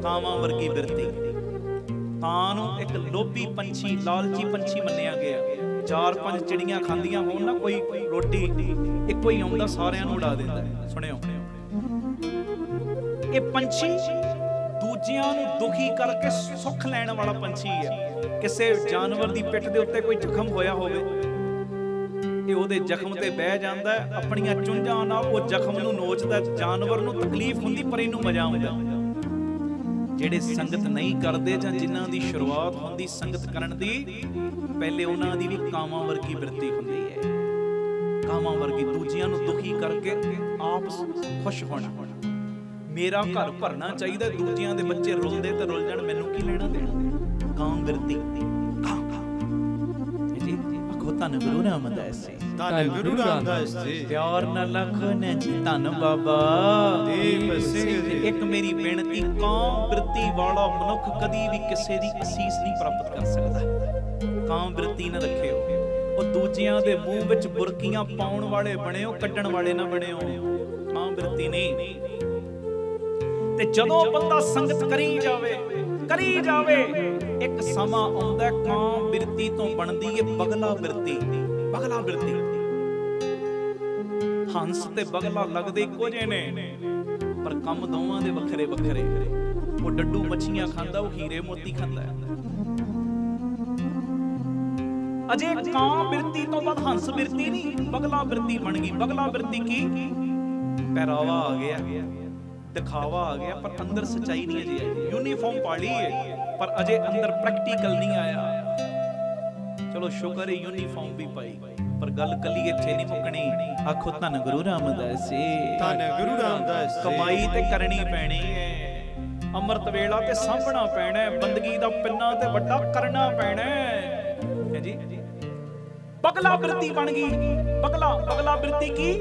ਕਾਵਾਂ ਵਰਗੀ ਬਿਰਤੀ। ਕਾਂ ਨੂੰ ਇੱਕ ਲੋਭੀ ਪੰਛੀ, ਲਾਲਚੀ ਪੰਛੀ ਮੰਨਿਆ ਗਿਆ। 4-5 ਚਿੜੀਆਂ ਖਾਂਦੀਆਂ ਹੋਣ ਨਾ, ਕੋਈ ਰੋਟੀ ਇੱਕੋ ਹੀ ਆਉਂਦਾ, ਸਾਰਿਆਂ ਨੂੰ ਉਡਾ ਦਿੰਦਾ। ਸੁਣਿਓ, ਇਹ ਪੰਛੀ ਦੂਜਿਆਂ ਨੂੰ ਦੁਖੀ ਕਰਕੇ ਸੁੱਖ ਲੈਣ ਵਾਲਾ ਪੰਛੀ ਹੈ। ਕਿਸੇ ਜਾਨਵਰ ਦੀ ਪਿੱਠ ਦੇ ਉੱਤੇ ਕੋਈ ਜ਼ਖਮ ਹੋਇਆ ਹੋਵੇ, ਇਹ ਉਹਦੇ ਜ਼ਖਮ ਤੇ ਬਹਿ ਜਾਂਦਾ, ਆਪਣੀਆਂ ਚੁੰਝਾਂ ਨਾਲ ਉਹ ਜ਼ਖਮ ਨੂੰ ਨੋਚਦਾ। ਜਾਨਵਰ ਨੂੰ ਤਕਲੀਫ ਹੁੰਦੀ, ਪਰ ਇਹਨੂੰ ਮਜ਼ਾ ਆਉਂਦਾ। ਜਿਹੜੇ ਸੰਗਤ ਨਹੀਂ ਕਰਦੇ, ਜਾਂ ਜਿਨ੍ਹਾਂ ਦੀ ਸ਼ੁਰੂਆਤ ਹੁੰਦੀ ਸੰਗਤ ਕਰਨ ਦੀ, ਪਹਿਲੇ ਉਹਨਾਂ ਦੀ ਵੀ ਕਾਵਾਂ ਵਰਗੀ ਬਿਰਤੀ ਹੁੰਦੀ ਹੈ। ਕਾਵਾਂ ਵਰਗੀ, ਦੂਜਿਆਂ ਨੂੰ ਦੁਖੀ ਕਰਕੇ ਆਪ ਖੁਸ਼ ਹੋਣਾ। ਮੇਰਾ ਘਰ ਭਰਨਾ ਚਾਹੀਦਾ, ਦੂਜਿਆਂ ਦੇ ਬੱਚੇ ਰੁਲਦੇ ਤੇ ਰੁਲ ਜਾਣ, ਮੈਨੂੰ ਕੀ ਲੈਣਾ ਦੇਣਾ? ਕਾਂ ਬਿਰਤੀ। ਧੰਨ ਗੁਰੂ ਰਾਮਦਾਸ ਜੀ। ਧੰਨ ਗੁਰੂ ਰਾਮਦਾਸ ਜੀ। ਪਿਆਰ ਨਾਲ ਲਖੋ ਨੇ ਜੀ ਧੰਨ ਬਾਬਾ ਦੀਪ ਸਿੰਘ ਜੀ। ਇੱਕ ਮੇਰੀ ਬੇਨਤੀ, ਕਾਮ ਬਿਰਤੀ ਵਾਲਾ ਮਨੁੱਖ ਕਦੀ ਵੀ ਕਿਸੇ ਦੀ ਅਸੀਸ ਨਹੀਂ ਪ੍ਰਾਪਤ ਕਰ ਸਕਦਾ। ਕਾਮ ਬਿਰਤੀ ਨਾ ਰੱਖਿਓ। ਉਹ ਦੂਜਿਆਂ ਦੇ ਮੂੰਹ ਵਿੱਚ ਬੁਰਕੀਆਂ ਪਾਉਣ ਵਾਲੇ ਬਣਿਓ, ਕੱਢਣ ਵਾਲੇ ਨਾ ਬਣਿਓ। ਕਾਮ ਬਿਰਤੀ ਨਹੀਂ। ਤੇ ਜਦੋਂ ਬੰਦਾ ਸੰਗਤ ਕਰੀ ਜਾਵੇ ਇੱਕ ਸਮਾਂ ਆਉਂਦਾ ਕਾਮ ਬਿਰਤੀ ਤੋਂ ਬਣਦੀ ਏ ਬਗਲਾ ਬਿਰਤੀ। ਬਗਲਾ ਬਿਰਤੀ, ਹੰਸ ਤੇ ਬਗਲਾ ਲੱਗਦੇ ਇੱਕੋ ਜਿਹੇ ਨੇ, ਪਰ ਕੰਮ ਦੋਵਾਂ ਦੇ ਵੱਖਰੇ ਵੱਖਰੇ। ਉਹ ਡੱਡੂ ਮੱਛੀਆਂ ਖਾਂਦਾ, ਉਹ ਹੀਰੇ ਮੋਤੀ ਖਾਂਦਾ। ਅਜੇ ਕਾਮ ਬਿਰਤੀ ਤੋਂ ਬਾਅਦ ਹੰਸ ਬਿਰਤੀ ਨਹੀਂ, ਬਗਲਾ ਬਿਰਤੀ ਬਣ ਗਈ। ਬਗਲਾ ਬਿਰਤੀ ਕੀ? ਪਹਿਰਾਵਾ ਆ ਗਿਆ, ਦਿਖਾਵਾ ਆ ਗਿਆ, ਪਰ ਅੰਦਰ ਸੱਚਾਈ ਨਹੀਂ ਅਜੇ ਆਈ। ਯੂਨੀਫਾਰਮ ਪਾ ਲਈ ਹੈ, ਪਰ ਅਜੇ ਅੰਦਰ ਪ੍ਰੈਕਟੀਕਲ ਨਹੀਂ ਆਇਆ। ਚਲੋ ਸ਼ੁਕਰ ਹੈ ਯੂਨੀਫਾਰਮ ਵੀ ਪਾਈ, ਪਰ ਗੱਲ ਕੱਲੀ ਇੱਥੇ ਨਹੀਂ ਮੁੱਕਣੀ। ਆਖੋ ਧੰਨ ਗੁਰੂ ਰਾਮਦਾਸ ਜੀ। ਧੰਨ ਗੁਰੂ ਰਾਮਦਾਸ ਜੀ। ਕਮਾਈ ਤੇ ਕਰਨੀ ਪੈਣੀ ਹੈ, ਅੰਮ੍ਰਿਤ ਵੇਲਾ ਤੇ ਸਾਂਭਣਾ ਪੈਣਾ ਹੈ, ਬੰਦਗੀ ਦਾ ਪਿੰਨਾ ਤੇ ਵੱਡਾ ਕਰਨਾ ਪੈਣਾ ਹੈ ਜੀ। ਬਗਲਾ ਬਿਰਤੀ ਬਣ ਗਈ। ਬਗਲਾ ਬਿਰਤੀ ਕੀ?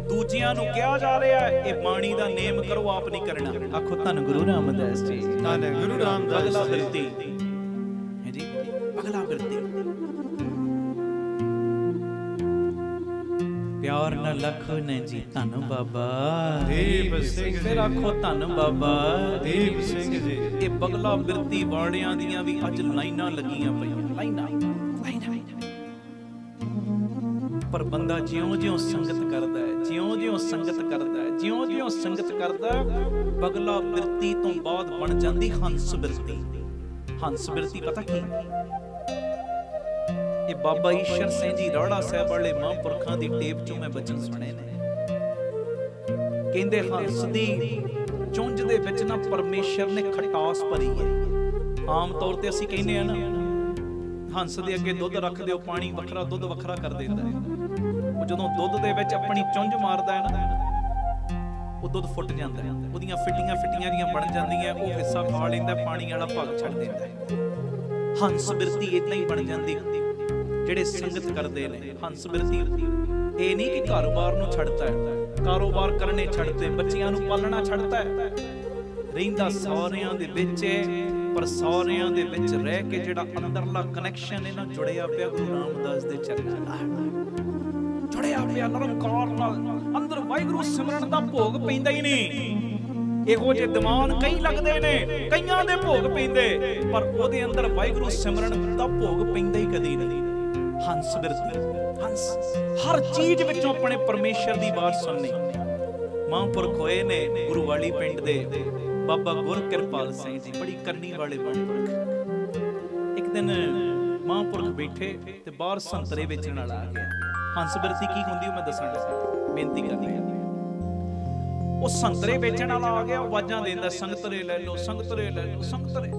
ਦੂਜਿਆਂ ਨੂੰ ਕਿਹਾ ਜਾ ਰਿਹਾ ਹੈ ਇਹ ਬਾਣੀ ਦਾ ਨੇਮ ਕਰੋ, ਆਪ ਨਹੀਂ ਕਰਨਾ। ਆਖੋ ਧੰਨ ਗੁਰੂ ਰਾਮਦਾਸ ਜੀ। ਧੰਨ ਗੁਰੂ ਰਾਮਦਾਸ ਜੀ। ਬਗਲਾ ਬਿਰਤੀ ਹੈ ਜੀ, ਬਗਲਾ ਬਿਰਤੀ। ਪਿਆਰ ਨਾਲ ਲਖੋ ਨੇ ਜੀ ਧੰਨ ਬਾਬਾ ਦੀਪ ਸਿੰਘ ਜੀ। ਫਿਰ ਆਖੋ ਧੰਨ ਬਾਬਾ ਦੀਪ ਸਿੰਘ ਜੀ। ਇਹ ਬਗਲਾ ਬਿਰਤੀ ਵਾਲਿਆਂ ਦੀਆਂ ਵੀ ਅੱਜ ਲਾਈਨਾਂ ਲੱਗੀਆਂ ਪਈਆਂ, ਲਾਈਨਾਂ। ਪਰ ਬੰਦਾ ਜਿਉਂ-ਜਿਉਂ ਸੰਗਤ ਕਰਦਾ ਹੈ, ਜਿਉਂ-ਜਿਉਂ ਸੰਗਤ ਕਰਦਾ, ਬਗਲਾ ਬਿਰਤੀ ਤੋਂ ਬਾਅਦ ਬਣ ਜਾਂਦੀ ਹੰਸ ਬਿਰਤੀ। ਹੰਸ ਬਿਰਤੀ ਪਤਾ ਕੀ? ਇਹ ਬਾਬਾ ਈਸ਼ਰ ਸਿੰਘ ਜੀ ਰਾੜਾ ਸਾਹਿਬ ਵਾਲੇ ਮਹਾਂਪੁਰਖਾਂ ਦੀ ਟੇਪ ਚੋਂ ਮੈਂ ਬਚਨ ਸੁਣੇ ਨੇ। ਕਹਿੰਦੇ ਹੰਸ ਦੀ ਚੁੰਝ ਦੇ ਵਿੱਚ ਨਾ ਪਰਮੇਸ਼ਰ ਨੇ ਖਟਾਸ ਭਰੀ ਹੈ। ਆਮ ਤੌਰ ਤੇ ਅਸੀਂ ਕਹਿੰਦੇ ਆ ਨਾ, ਹੰਸ ਦੇ ਅੱਗੇ ਦੁੱਧ ਰੱਖ ਦਿਓ, ਪਾਣੀ ਵੱਖਰਾ, ਦੁੱਧ ਵੱਖਰਾ ਕਰ ਦਿੰਦਾ ਹੈ। ਉਹ ਜਦੋਂ ਦੁੱਧ ਦੇ ਵਿੱਚ ਆਪਣੀ ਚੁੰਝ ਮਾਰਦਾ ਹੈ ਨਾ, ਉਹ ਦੁੱਧ ਫੁੱਟ ਜਾਂਦਾ ਹੈ, ਉਹਦੀਆਂ ਫਿੱਟੀਆਂ ਜੀਆਂ ਬਣ ਜਾਂਦੀਆਂ, ਉਹ ਹਿੱਸਾ ਖਾ ਲੈਂਦਾ, ਪਾਣੀ ਵਾਲਾ ਭਾਗ ਛੱਡ ਦਿੰਦਾ ਹੈ। ਹੰਸ ਬਿਰਤੀ ਇਦਾਂ ਹੀ ਬਣ ਜਾਂਦੀ ਜਿਹੜੇ ਸੰਗਤ ਕਰਦੇ ਨੇ। ਹੰਸ ਬਿਰਤੀ ਇਹ ਨਹੀਂ ਕਿ ਕਾਰੋਬਾਰ ਨੂੰ ਛੱਡਤਾ ਹੈ, ਕਾਰੋਬਾਰ ਕਰਨੇ ਛੱਡਤੇ, ਬੱਚਿਆਂ ਨੂੰ ਪਾਲਣਾ ਛੱਡਤਾ ਹੈ। ਰਹਿੰਦਾ ਸਾਰਿਆਂ ਦੇ ਵਿੱਚ, ਪਰ ਸਾਰਿਆਂ ਦੇ ਵਿੱਚ ਰਹਿ ਕੇ ਜਿਹੜਾ ਅੰਦਰਲਾ ਕਨੈਕਸ਼ਨ ਇਹਨਾਂ ਜੁੜਿਆ ਪਿਆ ਗੁਰੂ ਰਾਮਦਾਸ ਦੇ ਚਰਨਾਂ ਨਾਲ, ਜੁੜਿਆ ਪਿਆ ਨਿਰੰਕਾਰ ਨਾਲ। ਅੰਦਰ ਵਾਹਿਗੁਰੂ ਸਿਮਰਨ ਦਾ ਭੋਗ ਪੈਂਦਾ ਹੀ ਨਹੀਂ। ਇਹੋ ਜਿਹੇ ਦੀਵਾਨ ਕਈ ਲੱਗਦੇ ਨੇ, ਕਈਆਂ ਦੇ ਭੋਗ ਪੈਂਦੇ, ਪਰ ਉਹਦੇ ਅੰਦਰ ਵਾਹਿਗੁਰੂ ਸਿਮਰਨ ਦਾ ਭੋਗ ਪੈਂਦਾ ਹੀ ਕਦੀ ਨਹੀਂ। ਹੰਸ ਬਿਰਤੀ, ਹੰਸ ਹਰ ਚੀਜ਼ ਵਿੱਚੋਂ ਆਪਣੇ ਪਰਮੇਸ਼ਰ ਦੀ ਆਵਾਜ਼ ਸੁਣਨੀ। ਮਹਾਂਪੁਰਖ ਹੋਏ ਨੇ ਗੁਰੂ ਵਾਲੀ ਪਿੰਡ ਦੇ ਬਾਬਾ ਗੁਰਕਿਰਪਾਲ ਸਿੰਘ ਜੀ, ਬੜੀ ਕਰਨੀ ਵਾਲੇ ਮਹਾਂਪੁਰਖ। ਇੱਕ ਦਿਨ ਮਹਾਂਪੁਰਖ ਬੈਠੇ ਤੇ ਬਾਹਰ ਸੰਤਰੇ ਵੇਚਣ ਵਾਲਾ ਆ ਗਿਆ। ਹੰਸ ਬਿਰਤੀ ਕੀ ਹੁੰਦੀ ਉਹ ਮੈਂ ਦੱਸਣ ਲੱਗਾ, ਬੇਨਤੀ ਕਰਨੀ ਹੈ। ਉਹ ਸੰਤਰੇ ਵੇਚਣ ਵਾਲਾ ਆ ਗਿਆ, ਆਵਾਜ਼ਾਂ ਦਿੰਦਾ, ਸੰਗਤਰੇ ਲੈ ਲਓ, ਸੰਗਤਰੇ ਲੈ ਲਓ, ਸੰਗਤਰੇ।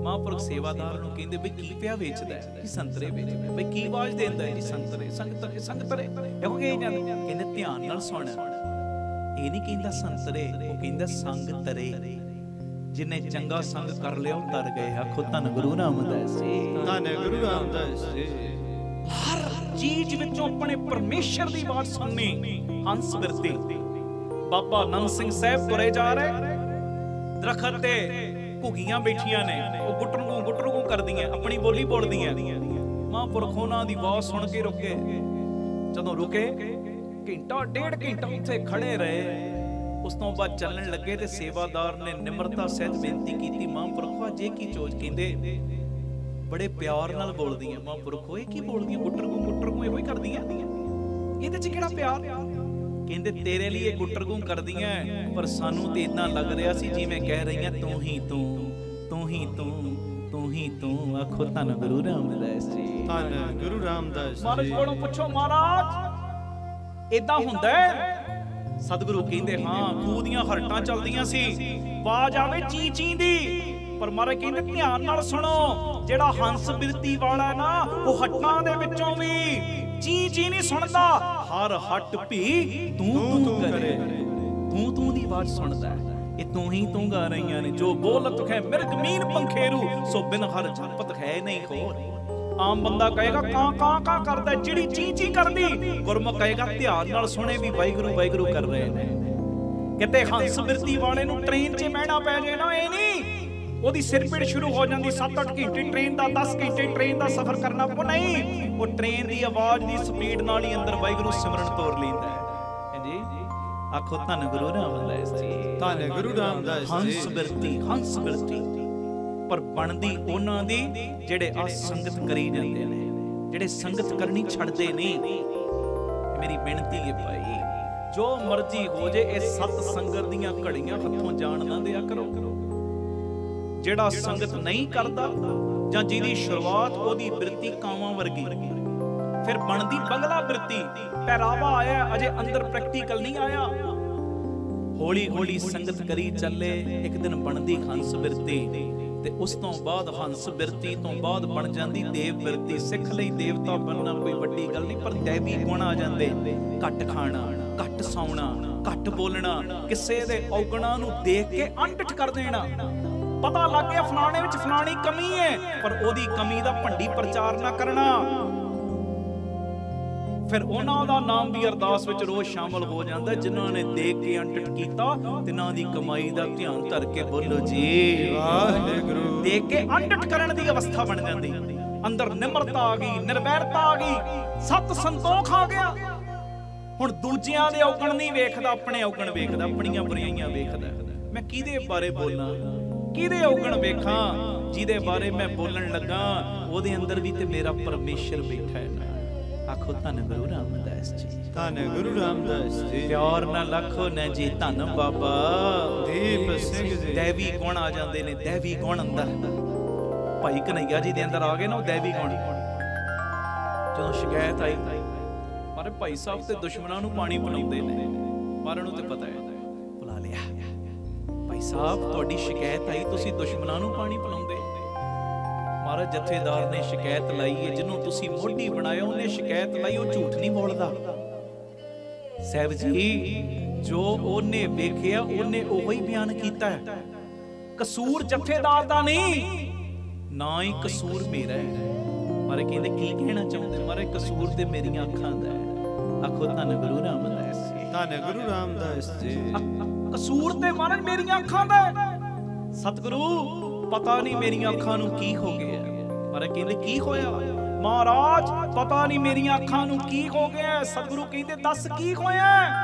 ਮਹਾਂਪੁਰਖ ਸੇਵਾਦਾਰ ਨੂੰ ਕਹਿੰਦੇ ਬਈ ਕੀ ਪਿਆ ਵੇਚਦਾ ਹੈ? ਜੀ ਸੰਤਰੇ ਵੇਚਦਾ। ਬਈ ਕੀ ਆਵਾਜ਼ ਦਿੰਦਾ ਹੈ? ਜੀ ਸੰਤਰੇ, ਸੰਗਤਰੇ, ਸੰਗਤਰੇ। ਇਹੋ ਕਹੀ ਜਾਂਦੇ। ਕਹਿੰਦੇ ਧਿਆਨ ਨਾਲ ਸੁਣ, ਇਹ ਨਹੀਂ ਕਹਿੰਦਾ ਸੰਤਰੇ, ਉਹ ਕਹਿੰਦਾ ਸੰਗ ਤਰੇ। ਜਿਨੇ ਚੰਗਾ ਸੰਗ ਕਰ ਲਿਆ ਉਹ ਤਰ ਗਏ। ਆਖੋ ਧੰਨ ਗੁਰੂ ਰਾਮਦਾਸ ਜੀ। ਧੰਨ ਗੁਰੂ ਰਾਮਦਾਸ ਜੀ। ਹਰ ਚੀਜ਼ ਵਿੱਚੋਂ ਆਪਣੇ ਪਰਮੇਸ਼ਰ ਦੀ ਆਵਾਜ਼ ਸੁਣਨੀ। ਹੰਸ ਬਿਰਤੀ। ਬਾਬਾ ਆਨੰਦ ਸਿੰਘ ਸਾਹਿਬ ਤੁਰੇ ਜਾ ਰਹੇ, ਦਰਖਤ ਤੇ ਘੁੱਗੀਆਂ ਬੈਠੀਆਂ ਨੇ, ਉਹ ਗੁੱਟਰੂ ਕਰਦੀਆਂ, ਆਪਣੀ ਬੋਲੀ ਬੋਲਦੀਆਂ। ਮਹਾਂਪੁਰਖ ਉਹਨਾਂ ਦੀ ਆਵਾਜ਼ ਸੁਣ ਕੇ ਰੁਕੇ। ਜਦੋਂ ਰੁਕੇ, ਘੰਟਾ ਡੇਢ ਘੰਟਾ ਉੱਥੇ ਖੜੇ ਰਹੇ। ਉਸ ਤੋਂ ਬਾਅਦ ਚੱਲਣ ਲੱਗੇ ਤੇ ਸੇਵਾਦਾਰ ਨੇ ਨਿਮਰਤਾ ਸਹਿਤ ਬੇਨਤੀ ਕੀਤੀ, ਮਹਾਂਪੁਰਖੋ ਅੱਜ ਇਹ ਕੀ ਚੋਜ? ਕਹਿੰਦੇ ਬੜੇ ਪਿਆਰ ਨਾਲ ਬੋਲਦੀਆਂ। ਮਹਾਂਪੁਰਖੋ ਇਹ ਕੀ ਬੋਲਦੀਆਂ? ਗੁੱਟਰਗੂ ਇਹੋ ਹੀ ਕਰਦੀਆਂ, ਇਹਦੇ ਚ ਕਿਹੜਾ ਪਿਆਰ? ਕਹਿੰਦੇ ਤੇਰੇ ਲਈ ਇਹ ਗੁੱਟਰਗੂ ਕਰਦੀਆਂ, ਪਰ ਸਾਨੂੰ ਤੇ ਇਦਾਂ ਲੱਗ ਰਿਹਾ ਸੀ ਜਿਵੇਂ ਕਹਿ ਰਹੀਆਂ ਤੂੰ ਹੀ ਤੂੰ, ਤੂੰ ਹੀ ਤੂੰ, ਤੂੰ ਹੀ ਤੂੰ। ਆਖੋ ਧੰਨ ਗੁਰੂ ਰਾਮਦਾਸ ਜੀ। ਧੰਨ ਗੁਰੂ ਰਾਮਦਾਸ ਜੀ। ਮਹਾਰਾਜ ਕੋਲੋਂ ਪੁੱਛੋ, ਮਹਾਰਾਜ ਏਦਾਂ ਹੁੰਦਾ? ਸਤਿਗੁਰੂ ਕਹਿੰਦੇ ਹਾਂ, ਖੂਹ ਦੀਆਂ ਹਰਟਾਂ ਚੱਲਦੀਆਂ ਸੀ, ਆਵਾਜ਼ ਆਵੇ ਚੀ ਚੀ ਦੀ, ਪਰ ਮਹਾਰਾਜ ਕਹਿੰਦੇ ਧਿਆਨ ਨਾਲ ਸੁਣੋ, ਜਿਹੜਾ ਹੰਸ ਬਿਰਤੀ ਵਾਲਾ ਨਾ, ਉਹ ਹੱਟਾਂ ਦੇ ਵਿੱਚੋਂ ਵੀ ਚੀ ਚੀ ਨਹੀਂ ਸੁਣਦਾ, ਹਰ ਹੱਟ ਵੀ ਤੂੰ ਤੂੰ ਕਰੇ। ਤੂੰ ਤੂੰ ਦੀ ਆਵਾਜ਼ ਸੁਣਦਾ। ਇਹ ਤੂੰ ਹੀ ਤੂੰ ਗਾ ਰਹੀਆਂ ਨੇ। ਜੋ ਬੋਲਤ ਹੈ ਮਿਰਗ ਮੀਨ ਪੰਖੇਰੂ, ਸੋ ਬਿਨ ਹਰ ਜਪਤ ਹੈ ਨਹੀਂ ਹੋਰ। ਆਮ ਬੰਦਾ ਕਹੇਗਾ ਕਾਂ ਕਾਂ ਕਾਂ ਕਰਦਾ, ਜਿਹੜੀ ਚੀ ਚੀ ਕਰਦੀ ਗੁਰਮੁਖ ਕਹੇਗਾ ਧਿਆਨ ਨਾਲ ਸੁਣੇ ਵੀ ਵਾਹਿਗੁਰੂ ਵਾਹਿਗੁਰੂ ਕਰ ਰਹੇ ਨੇ। ਕਿਤੇ ਹੰਸ ਬਿਰਤੀ ਵਾਲੇ ਨੂੰ ਟ੍ਰੇਨ 'ਚ ਬਹਿਣਾ ਪੈ ਜਾਏ ਨਾ, ਇਹ ਨਹੀਂ ਉਹਦੀ ਸਿਰਪੀੜ ਸ਼ੁਰੂ ਹੋ ਜਾਂਦੀ। 7-8 ਘੰਟੇ ਟ੍ਰੇਨ ਦਾ, 10 ਘੰਟੇ ਟ੍ਰੇਨ ਦਾ ਸਫ਼ਰ ਕਰਨਾ ਪਊ, ਨਹੀਂ, ਉਹ ਟ੍ਰੇਨ ਦੀ ਆਵਾਜ਼ ਦੀ ਸਪੀਡ ਨਾਲ ਹੀ ਅੰਦਰ ਵਾਹਿਗੁਰੂ ਸਿਮਰਨ ਤੋਰ ਲੈਂਦਾ ਹੈ ਜੀ। ਆਖੋ ਧੰਨ ਗੁਰੂ ਰਾਮਦਾਸ ਜੀ, ਧੰਨ ਗੁਰੂ ਰਾਮਦਾਸ ਜੀ। ਹੰਸ ਬਿਰਤੀ, ਹੰਸ ਬਿਰਤੀ ਪਰ ਬਣਦੀ ਉਹਨਾਂ ਦੀ ਜਿਹੜੇ ਆ ਸੰਗਤ ਕਰੀ ਜਾਂਦੇ ਨੇ, ਜਿਹੜੇ ਸੰਗਤ ਕਰਨੀ ਛੱਡਦੇ ਨਹੀਂ। ਮੇਰੀ ਬੇਨਤੀ ਹੈ ਭਾਈ, ਜੋ ਮਰਜ਼ੀ ਹੋ ਜੇ ਇਹ ਸਤ ਸੰਗਤ ਦੀਆਂ ਘੜੀਆਂ ਹੱਥੋਂ ਜਾਣ ਨਾ ਦਿਆ ਕਰੋ। ਜਿਹੜਾ ਸੰਗਤ ਨਹੀਂ ਕਰਦਾ ਜਾਂ ਜਿਹਦੀ ਸ਼ੁਰੂਆਤ ਉਹਦੀ ਬਿਰਤੀ ਕਾਵਾਂ ਵਰਗੀ, ਫਿਰ ਬਣਦੀ ਬੰਗਲਾ ਬਿਰਤੀ। ਪਹਿਰਾਵਾ ਆਇਆ, ਅਜੇ ਅੰਦਰ ਪ੍ਰੈਕਟੀਕਲ ਨਹੀਂ ਆਇਆ। ਹੌਲੀ ਹੌਲੀ ਸੰਗਤ ਕਰੀ ਚੱਲੇ, ਇੱਕ ਦਿਨ ਬਣਦੀ ਹੰਸ ਬਿਰਤੀ, ਤੇ ਉਸ ਤੋਂ ਬਾਅਦ ਹੰਸ ਬਿਰਤੀ ਤੋਂ ਬਾਅਦ ਬਣ ਜਾਂਦੀ ਦੇਵ ਬਿਰਤੀ। ਸਿੱਖ ਲਈ ਦੇਵਤਾ ਬਣਨਾ ਕੋਈ ਵੱਡੀ ਗੱਲ ਨਹੀਂ, ਪਰ ਦੇਵੀ ਗੁਣ ਆ ਜਾਂਦੇ। ਘੱਟ ਖਾਣਾ, ਘੱਟ ਸੌਣਾ, ਘੱਟ ਬੋਲਣਾ, ਕਿਸੇ ਦੇ ਔਗਣਾਂ ਨੂੰ ਦੇਖ ਕੇ ਅਣਡਿੱਠ ਕਰ ਦੇਣਾ। ਪਤਾ ਲੱਗ ਗਿਆ ਫਲਾਣੇ ਵਿੱਚ ਫਲਾਣੀ ਕਮੀ ਹੈ, ਪਰ ਉਹਦੀ ਕਮੀ ਦਾ ਭੰਡੀ ਪ੍ਰਚਾਰ ਨਾ ਕਰਨਾ। ਫਿਰ ਉਹਨਾਂ ਦਾ ਨਾਮ ਵੀ ਅਰਦਾਸ ਵਿੱਚ ਰੋਜ਼ ਸ਼ਾਮਲ ਹੋ ਜਾਂਦਾ, ਜਿਨ੍ਹਾਂ ਨੇ ਦੇਖ ਕੇ ਅਣਡਿੱਠ ਕੀਤਾ, ਤਿਨਾਂ ਦੀ ਕਮਾਈ ਦਾ ਧਿਆਨ ਧਰ ਕੇ ਬੋਲੋ ਜੀ ਵਾਹਿਗੁਰੂ। ਦੇਖ ਕੇ ਅਣਡਿੱਠ ਕਰਨ ਦੀ ਅਵਸਥਾ ਬਣ ਜਾਂਦੀ। ਅੰਦਰ ਨਿਮਰਤਾ ਆ ਗਈ, ਨਿਰਵੈਰਤਾ ਆ ਗਈ, ਸਤ ਸੰਤੋਖ ਆ ਗਿਆ। ਹੁਣ ਦੂਜਿਆਂ ਦੇ ਔਗਣ ਨਹੀਂ ਵੇਖਦਾ, ਆਪਣੇ ਔਗਣ ਵੇਖਦਾ, ਆਪਣੀਆਂ ਬੁਰਾਈਆਂ ਵੇਖਦਾ। ਮੈਂ ਕਿਹਦੇ ਬਾਰੇ ਬੋਲਾਂ, ਕਿਹਦੇ ਔਗਣ ਵੇਖਾਂ? ਜਿਹਦੇ ਬਾਰੇ ਮੈਂ ਬੋਲਣ ਲੱਗਾ ਉਹਦੇ ਅੰਦਰ ਵੀ ਤੇ ਮੇਰਾ ਪਰਮੇਸ਼ਰ ਬੈਠਾ ਹੈ। ਆਖੋ ਧੰਨ ਗੁਰੂ ਰਾਮਦਾਸ ਜੀ, ਧੰਨ ਗੁਰੂ ਰਾਮਦਾਸ ਜੀ। ਪਿਆਰ ਨਾਲ ਆਖੋ ਨਾ ਜੀ, ਧੰਨ ਬਾਬਾ ਦੀਪ ਸਿੰਘ ਜੀ। ਦੇਵੀ ਗੁਣ ਆ ਜਾਂਦੇ ਨੇ, ਦੇਵੀ ਗੁਣ ਅੰਦਰ। ਭਾਈ ਕਨਈਆ ਜੀ ਦੇ ਅੰਦਰ ਆ ਗਏ ਨਾ ਉਹ ਦੇਵੀ ਗੁਣ। ਜਦੋਂ ਸ਼ਿਕਾਇਤ ਆਈ, ਪਰ ਭਾਈ ਸਾਹਿਬ ਤੇ ਦੁਸ਼ਮਣਾਂ ਨੂੰ ਪਾਣੀ ਪਿਲਾਉਂਦੇ ਨੇ, ਪਰ ਉਹਨੂੰ ਤੇ ਪਤਾ ਹੈ, ਬੁਲਾ ਲਿਆ। ਭਾਈ ਸਾਹਿਬ ਤੁਹਾਡੀ ਸ਼ਿਕਾਇਤ ਆਈ, ਤੁਸੀਂ ਦੁਸ਼ਮਣਾਂ ਨੂੰ ਪਾਣੀ ਪਿਲਾਉਂਦੇ। ਮਹਾਰਾਜ ਜਥੇਦਾਰ ਨੇ ਸ਼ਿਕਾਇਤ ਲਾਈ ਹੈ, ਜਿਹਨੂੰ ਤੁਸੀਂ ਮੋਢੀ ਬਣਾਇਆ ਉਹਨੇ ਸ਼ਿਕਾਇਤ ਲਾਈ, ਉਹ ਝੂਠ ਨਹੀਂ ਬੋਲਦਾ। ਸਾਹਿਬ ਜੀ, ਜੋ ਉਹਨੇ ਵੇਖਿਆ ਉਹਨੇ ਉਹੀ ਬਿਆਨ ਕੀਤਾ ਹੈ। ਕਸੂਰ ਜਥੇਦਾਰ ਦਾ ਨਹੀਂ, ਨਾ ਹੀ ਕਸੂਰ ਮੇਰਾ ਹੈ। ਮਾਰੇ ਕਹਿੰਦੇ ਕੀ ਕਹਿਣਾ ਚਾਹੁੰਦੇ? ਮਾਰੇ ਕਸੂਰ ਤੇ ਮੇਰੀਆਂ ਅੱਖਾਂ ਦਾ ਹੈ। ਆਖੋ ਧੰਨ ਗੁਰੂ ਰਾਮਦਾਸ ਜੀ, ਧੰਨ ਗੁਰੂ ਰਾਮਦਾਸ ਜੀ। ਕਸੂਰ ਤੇ ਮਹਾਰਾਜ ਮੇਰੀਆਂ ਅੱਖਾਂ ਦਾ ਹੈ। ਸਤਿਗੁਰੂ ਪਤਾ ਨਹੀਂ ਮੇਰੀਆਂ ਅੱਖਾਂ ਨੂੰ ਕੀ ਹੋ ਗਿਆ। ਮਹਾਰਾਜ ਕਹਿੰਦੇ ਕੀ ਹੋਇਆ? ਮਹਾਰਾਜ ਪਤਾ ਨਹੀਂ ਮੇਰੀਆਂ ਅੱਖਾਂ ਨੂੰ ਕੀ ਹੋ ਗਿਆ। ਸਤਿਗੁਰੂ ਕਹਿੰਦੇ ਦੱਸ ਕੀ ਹੋਇਆ?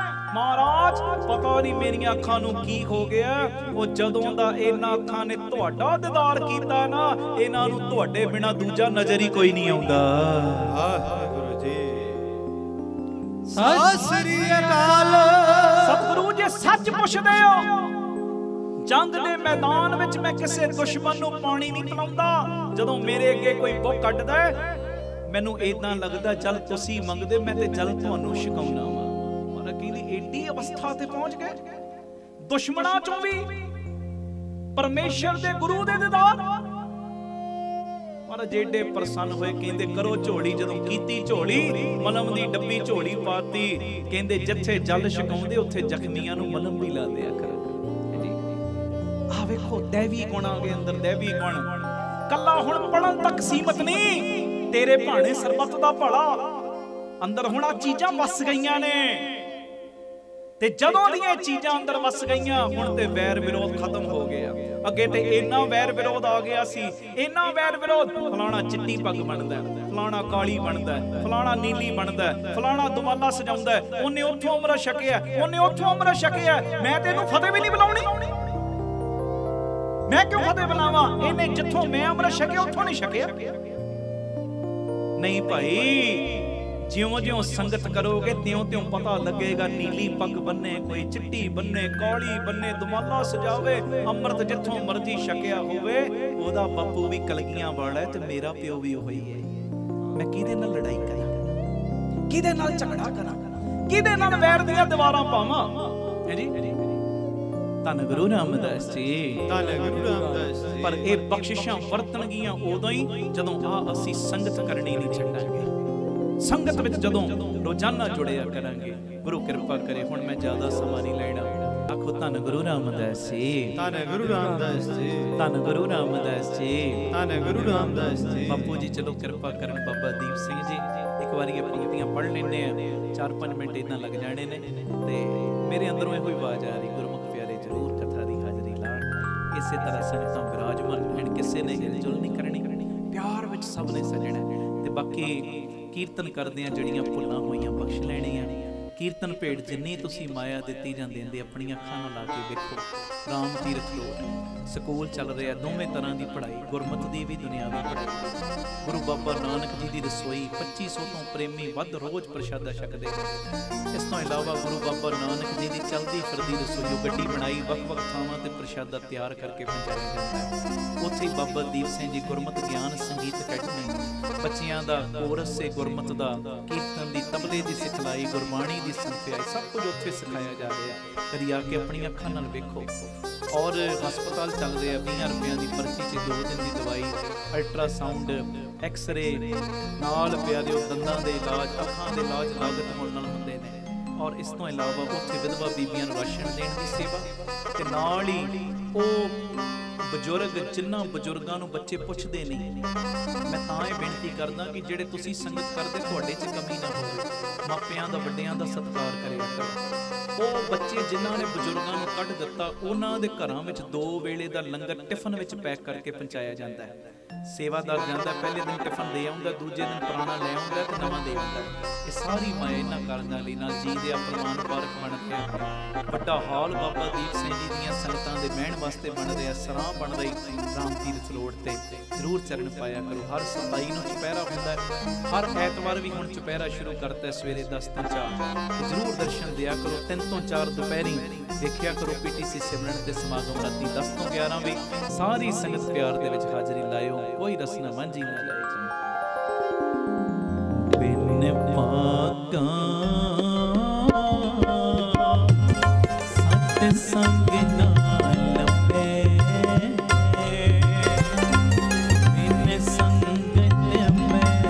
ਮਹਾਰਾਜ ਪਤਾ ਨਹੀਂ ਮੇਰੀਆਂ ਅੱਖਾਂ ਨੂੰ ਕੀ ਹੋ ਗਿਆ। ਉਹ ਜਦੋਂ ਦਾ ਇਹਨਾਂ ਅੱਖਾਂ ਨੇ ਤੁਹਾਡਾ ਦੀਦਾਰ ਕੀਤਾ ਨਾ, ਇਹਨਾਂ ਨੂੰ ਤੁਹਾਡੇ ਬਿਨਾ ਦੂਜਾ ਨਜ਼ਰ ਹੀ ਕੋਈ ਨਹੀਂ ਆਉਂਦਾ। ਵਾਹਿਗੁਰੂ ਜੀ। ਸਤਿ ਸ੍ਰੀ ਅਕਾਲ। ਸਤਿਗੁਰੂ ਜੇ ਸੱਚ ਪੁੱਛਦੇ ਹੋ, ਜੰਗ ਦੇ ਮੈਦਾਨ ਵਿੱਚ ਮੈਂ ਕਿਸੇ ਦੁਸ਼ਮਣ ਨੂੰ ਪਾਣੀ ਨਹੀਂ ਪਿਲਾਉਂਦਾ। ਜਦੋਂ ਮੇਰੇ ਅੱਗੇ ਕੋਈ ਬੁੱਕ ਕੱਢਦਾ ਮੈਨੂੰ ਏਦਾਂ ਲੱਗਦਾ ਚੱਲ ਤੁਸੀਂ ਮੰਗਦੇ, ਮੈਂ ਤੇ ਚੱਲ ਤੁਹਾਨੂੰ ਛਕਾਉਣਾ ਵਾ। ਮਾਰਾ ਕਹਿੰਦੀ ਏਡੀ ਅਵਸਥਾ ਤੇ ਪਹੁੰਚ ਗਏ, ਦੁਸ਼ਮਣਾਂ ਚੋਂ ਵੀ ਪਰਮੇਸ਼ਰ ਦੇ ਗੁਰੂ ਦੇ ਦੀਦਾਰ। ਮਾਰਾ ਜਿਹੜੇ ਪ੍ਰਸੰਨ ਹੋਏ, ਕਹਿੰਦੇ ਕਰੋ ਝੋਲੀ। ਜਦੋਂ ਕੀਤੀ ਝੋਲੀ, ਮਲਮ ਦੀ ਡੱਬੀ ਝੋਲੀ ਪਾਤੀ। ਕਹਿੰਦੇ ਜਿੱਥੇ ਜਲ ਛਕਾਉਂਦੇ ਉੱਥੇ ਜ਼ਖਮੀਆਂ ਨੂੰ ਮਲਮ ਵੀ ਲਾ ਦਿਆ ਕਰ। ਆ ਵੇਖੋ ਦੇਵੀ ਗੁਣ ਆ ਗਏ ਅੰਦਰ, ਦੇਵੀ ਗੁਣ। ਕੱਲਾ ਹੁਣ ਪੜਨ ਤੱਕ ਸੀਮਤ ਨਹੀਂ, ਤੇਰੇ ਭਾਣੇ ਸਰਬੱਤ ਦਾ ਭਲਾ। ਅੰਦਰ ਹੁਣ ਆ ਚੀਜ਼ਾਂ ਵਸ ਗਈਆਂ ਨੇ, ਤੇ ਜਦੋਂ ਦੀਆਂ ਚੀਜ਼ਾਂ ਅੰਦਰ ਵਸ ਗਈਆਂ, ਹੁਣ ਤੇ ਵੈਰ ਵਿਰੋਧ ਖਤਮ ਹੋ ਗਿਆ। ਅੱਗੇ ਤੇ ਇੰਨਾ ਵੈਰ ਵਿਰੋਧ ਆ ਗਿਆ ਸੀ, ਇੰਨਾ ਵੈਰ ਵਿਰੋਧ। ਫਲਾਣਾ ਚਿੱਟੀ ਪੱਗ ਬਣਦਾ, ਫਲਾਣਾ ਕਾਲੀ ਬਣਦਾ, ਫਲਾਣਾ ਨੀਲੀ ਬਣਦਾ, ਫਲਾਣਾ ਦੁਮਾਲਾ ਸਜਾਉਂਦਾ। ਉਹਨੇ ਉੱਥੋਂ ਅੰਮ੍ਰਿਤ ਛਕਿਆ, ਉਹਨੇ ਉੱਥੋਂ ਅੰਮ੍ਰਿਤ ਛਕਿਆ। ਮੈਂ ਤੇ ਇਹਨੂੰ ਫਤਿਹ ਵੀ ਨਹੀਂ ਬੁਲਾਉਣੀ। ਮੈਂ ਕਿਉਂ ਫਤਿਹ ਬੁਲਾਵਾਂ? ਇਹਨੇ ਜਿੱਥੋਂ ਮੈਂ ਅੰਮ੍ਰਿਤ ਛਕਿਆ ਉੱਥੋਂ ਨਹੀਂ ਛਕਿਆ। ਨਹੀਂ ਭਾਈ, ਜਿਉਂ-ਜਿਉਂ ਸੰਗਤ ਕਰੋਗੇ ਤਿਉਂ-ਤਿਉਂ ਪਤਾ ਲੱਗੇਗਾ। ਨੀਲੀ ਪੱਗ ਬੰਨੇ, ਕੋਈ ਚਿੱਟੀ ਬੰਨੇ, ਕਾਲੀ ਬੰਨੇ, ਦੁਮਾਲਾ ਸਜਾਵੇ, ਅੰਮ੍ਰਿਤ ਜਿੱਥੋਂ ਮਰਜ਼ੀ ਛਕਿਆ ਹੋਵੇ। ਉਹਦਾ ਬਾਪੂ ਵੀ ਕਲਗੀਆਂ ਵਾਲਾ ਹੈ ਤੇ ਮੇਰਾ ਪਿਓ ਵੀ ਉਹੀ ਹੈ। ਮੈਂ ਕਿਹਦੇ ਨਾਲ ਲੜਾਈ ਕਰਾਂ? ਕਿਹਦੇ ਨਾਲ ਝਗੜਾ ਕਰਾਂ? ਕਿਹਦੇ ਨਾਲ ਵੈਰ ਦੀਆਂ ਦੀਵਾਰਾਂ ਪਾਵਾਂ? ਹੈ ਜੀ। ਧੰਨ ਗੁਰੂ ਰਾਮਦਾਸ ਜੀ, ਧੰਨ ਗੁਰੂ ਰਾਮਦਾਸ ਜੀ। ਪਰ ਇਹ ਬਖਸ਼ਿਸ਼ਾਂ ਵਰਤਣਗੀਆਂ ਉਦੋਂ ਹੀ ਜਦੋਂ ਅਸੀਂ ਸੰਗਤ ਕਰਨੀ ਨਹੀਂ ਛੱਡਾਂਗੇ। ਸੰਗਤ ਵਿੱਚ ਜਦੋਂ ਰੋਜ਼ਾਨਾ ਜੁੜਿਆ ਕਰਾਂਗੇ। ਗੁਰੂ ਕਿਰਪਾ ਕਰੇ। ਹੁਣ ਮੈਂ ਜ਼ਿਆਦਾ ਸਮਾਂ ਨਹੀਂ ਲੈਣਾ। ਆਖੋ ਧੰਨ ਗੁਰੂ ਰਾਮਦਾਸ ਜੀ, ਧੰਨ ਗੁਰੂ ਰਾਮਦਾਸ ਜੀ, ਧੰਨ ਗੁਰੂ ਰਾਮਦਾਸ ਜੀ, ਧੰਨ ਗੁਰੂ ਰਾਮਦਾਸ ਜੀ। ਬਾਪੂ ਜੀ ਚਲੋ ਕਿਰਪਾ ਕਰਨ ਬਾਬਾ ਦੀਪ ਸਿੰਘ ਜੀ, ਇੱਕ ਵਾਰੀ ਇਹ ਪੰਕਤੀਆਂ ਪੜ੍ਹ ਲੈਂਦੇ ਆ, 4-5 ਮਿੰਟ ਇਦਾਂ ਲੱਗ ਜਾਣੇ ਨੇ। ਤੇ ਮੇਰੇ ਅੰਦਰੋਂ ਇਹੋ ਹੀ ਆਵਾਜ਼ ਆ ਰਹੀ, ਗੁਰਮੁਖ ਪਿਆਰੇ ਜ਼ਰੂਰ ਕਥਾ ਦੀ ਹਾਜ਼ਰੀ ਲਾਣ। ਇਸੇ ਤਰ੍ਹਾਂ ਸੰਗਤਾਂ ਵਿਰਾਜਮਾਨ ਰਹਿਣ, ਕਿਸੇ ਨੇ ਹਿਲਜੁਲ ਨਹੀਂ ਕਰਨੀ, ਪਿਆਰ ਵਿੱਚ ਸਭ ਨੇ ਸਜਣਾ। ਤੇ ਬਾਕੀ ਕੀਰਤਨ ਕਰਦੇ ਆ, ਜਿਹੜੀਆਂ ਭੁੱਲਾਂ ਹੋਈਆਂ ਬਖਸ਼ ਲੈਣੀਆਂ। ਕੀਰਤਨ ਭੇਟ ਜਿੰਨੀ ਤੁਸੀਂ ਮਾਇਆ ਦਿੱਤੀ ਜਾਂ ਦਿੰਦੇ, ਆਪਣੀਆਂ ਅੱਖਾਂ ਨਾਲ ਲਾ ਕੇ ਵੇਖੋ। ਰਾਮ ਤੀਰਥ ਲੋਟ ਸਕੂਲ ਚੱਲ ਰਿਹਾ, ਦੋਵੇਂ ਤਰ੍ਹਾਂ ਦੀ ਪੜ੍ਹਾਈ, ਗੁਰਮਤਿ ਦੀ ਵੀ ਦੁਨਿਆਵੀ ਪੜ੍ਹਾਈ। ਗੁਰੂ ਬਾਬਾ ਨਾਨਕ ਜੀ ਦੀ ਰਸੋਈ 2500 ਤੋਂ ਪ੍ਰੇਮੀ ਵੱਧ ਰੋਜ਼ ਪ੍ਰਸ਼ਾਦਾ ਛਕਦੇ ਨੇ। ਇਸ ਤੋਂ ਇਲਾਵਾ ਗੁਰੂ ਬਾਬਾ ਨਾਨਕ ਜੀ ਦੀ ਚਲਦੀ ਫਿਰਦੀ ਰਸੋਈ, ਉਹ ਗੱਡੀ ਬਣਾਈ, ਵੱਖ-ਵੱਖ ਥਾਵਾਂ ਤੇ ਪ੍ਰਸ਼ਾਦਾ ਤਿਆਰ ਕਰਕੇ ਪਹੁੰਚਾਇਆ ਜਾਂਦਾ ਹੈ। ਉੱਥੇ ਬਾਬਾ ਦੀਪ ਸਿੰਘ ਜੀ ਗੁਰਮਤਿ ਗਿਆਨ ਸੰਗੀਤ ਅਕੈਡਮੀ, ਬੱਚਿਆਂ ਦਾ ਕੋਰਸ ਸੇ ਗੁਰਮਤਿ ਦਾ, ਕੀਰਤਨ ਦੀ, ਤਬਲੇ ਦੀ ਸਿਖਲਾਈ, ਗੁਰਬਾਣੀ ਦੀ ਸੰਥਿਆਈ, ਸਭ ਕੁਝ ਉੱਥੇ ਸਿਖਾਇਆ ਜਾ ਰਿਹਾ। ਕਦੀ ਆ ਕੇ ਆਪਣੀਆਂ ਅੱਖਾਂ ਨਾਲ ਵੇਖੋ। ਔਰ ਹਸਪਤਾਲ ਚੱਲ ਰਿਹਾ, 20 ਰੁਪਈਆਂ ਦੀ ਪਰਚੀ 'ਚ 2 ਦਿਨ ਦੀ ਦਵਾਈ, ਅਲਟਰਾਸਾਊਂਡ, ਐਕਸ-ਰੇ, ਨਾਲ ਪਿਆਰਿਓ ਦੰਦਾਂ ਦੇ ਇਲਾਜ, ਅੱਖਾਂ ਦੇ ਇਲਾਜ ਲਾਗਤ ਹੋਣ ਨਾਲ ਹੁੰਦੇ ਨੇ। ਔਰ ਇਸ ਤੋਂ ਇਲਾਵਾ ਉੱਥੇ ਵਿਧਵਾ ਬੀਬੀਆਂ ਨੂੰ ਰਾਸ਼ਨ ਦੇਣ ਦੀ ਸੇਵਾ, ਤੇ ਨਾਲ ਹੀ ਉਹ ਬਜ਼ੁਰਗ, ਜਿਨ੍ਹਾਂ ਬਜ਼ੁਰਗਾਂ ਨੂੰ ਬੱਚੇ ਪੁੱਛਦੇ ਨਹੀਂ। ਮੈਂ ਤਾਂ ਇਹ ਬੇਨਤੀ ਕਰਦਾ ਕਿ ਜਿਹੜੇ ਤੁਸੀਂ ਸੰਗਤ ਕਰਦੇ, ਤੁਹਾਡੇ 'ਚ ਕਮੀ ਨਾ ਹੋਵੇ। ਮਾਪਿਆਂ ਦਾ, ਵੱਡਿਆਂ ਦਾ ਸਤਿਕਾਰ ਕਰਿਆ ਕਰੋ। ਉਹ ਬੱਚੇ ਜਿਨ੍ਹਾਂ ਨੇ ਬਜ਼ੁਰਗਾਂ ਨੂੰ ਕੱਢ ਦਿੱਤਾ, ਉਹਨਾਂ ਦੇ ਘਰਾਂ ਵਿੱਚ 2 ਵੇਲੇ ਦਾ ਲੰਗਰ ਟਿਫਨ ਵਿੱਚ ਪੈਕ ਕਰਕੇ ਪਹੁੰਚਾਇਆ ਜਾਂਦਾ ਹੈ। ਸੇਵਾਦਾਰ ਜਾਂਦਾ, ਪਹਿਲੇ ਦਿਨ ਟਿਫਨ ਦੇ ਆਉਂਦਾ, ਦੂਜੇ ਦਿਨ ਪੁਰਾਣਾ ਲੈ ਆਉਂਦਾ ਤੇ ਨਵਾਂ ਦੇ ਆਉਂਦਾ। ਇਹ ਸਾਰੀ ਮਾਇਆ ਇਹਨਾਂ ਕਾਰਜਾਂ ਲਈ ਨਾਲ ਜੀ ਦੇ ਪ੍ਰਮਾਣ ਪਾਰਕ ਬਣ ਰਿਹਾ। ਵੱਡਾ ਹਾਲ ਬਾਬਾ ਦੀਪ ਸਿੰਘ ਜੀ ਦੀਆਂ ਸੰਗਤਾਂ ਦੇ ਬਹਿਣ ਵਾਸਤੇ ਬਣ ਰਿਹਾ, ਸਰਾਂ ਬਣ ਰਹੀ ਰਾਮ ਤੀਰਥ ਰੋਡ ਤੇ। ਜ਼ਰੂਰ ਚਰਨ ਪਾਇਆ ਕਰੋ। ਹਰ 27 ਨੂੰ ਚੁਪਹਿਰਾ ਹੁੰਦਾ ਹੈ, ਹਰ ਐਤਵਾਰ ਵੀ ਹੁਣ ਚੁਪਹਿਰਾ ਸ਼ੁਰੂ ਕਰਤਾ ਸਵੇਰੇ 10 ਤੋਂ 4। ਜ਼ਰੂਰ ਦਰਸ਼ਨ ਦਿਆ ਕਰੋ। 3 ਤੋਂ 4 ਦੁਪਹਿਰੀ ਦੇਖਿਆ ਕਰੋ ਪੀਟੀਸੀ ਸਿਮਰਨ ਤੇ ਸਮਾਗਮ ਰਾਤੀ 10 ਤੋਂ 11 ਵੀ। ਸਾਰੀ ਸੰਗਤ ਪਿਆਰ ਦੇ ਵਿੱਚ ਹਾਜ਼ਰੀ ਲਾਇਓ, ਕੋਈ ਰਸਨਾ ਮਾਂਝੀ ਨਾ ਲਾਏ ਜੀ। ਬਿਨ ਪਾਕਾਂ ਸਤ ਸੰਗ ਨਾਲ ਪੈ, ਬਿਨ ਸੰਗਤ ਮੈਲ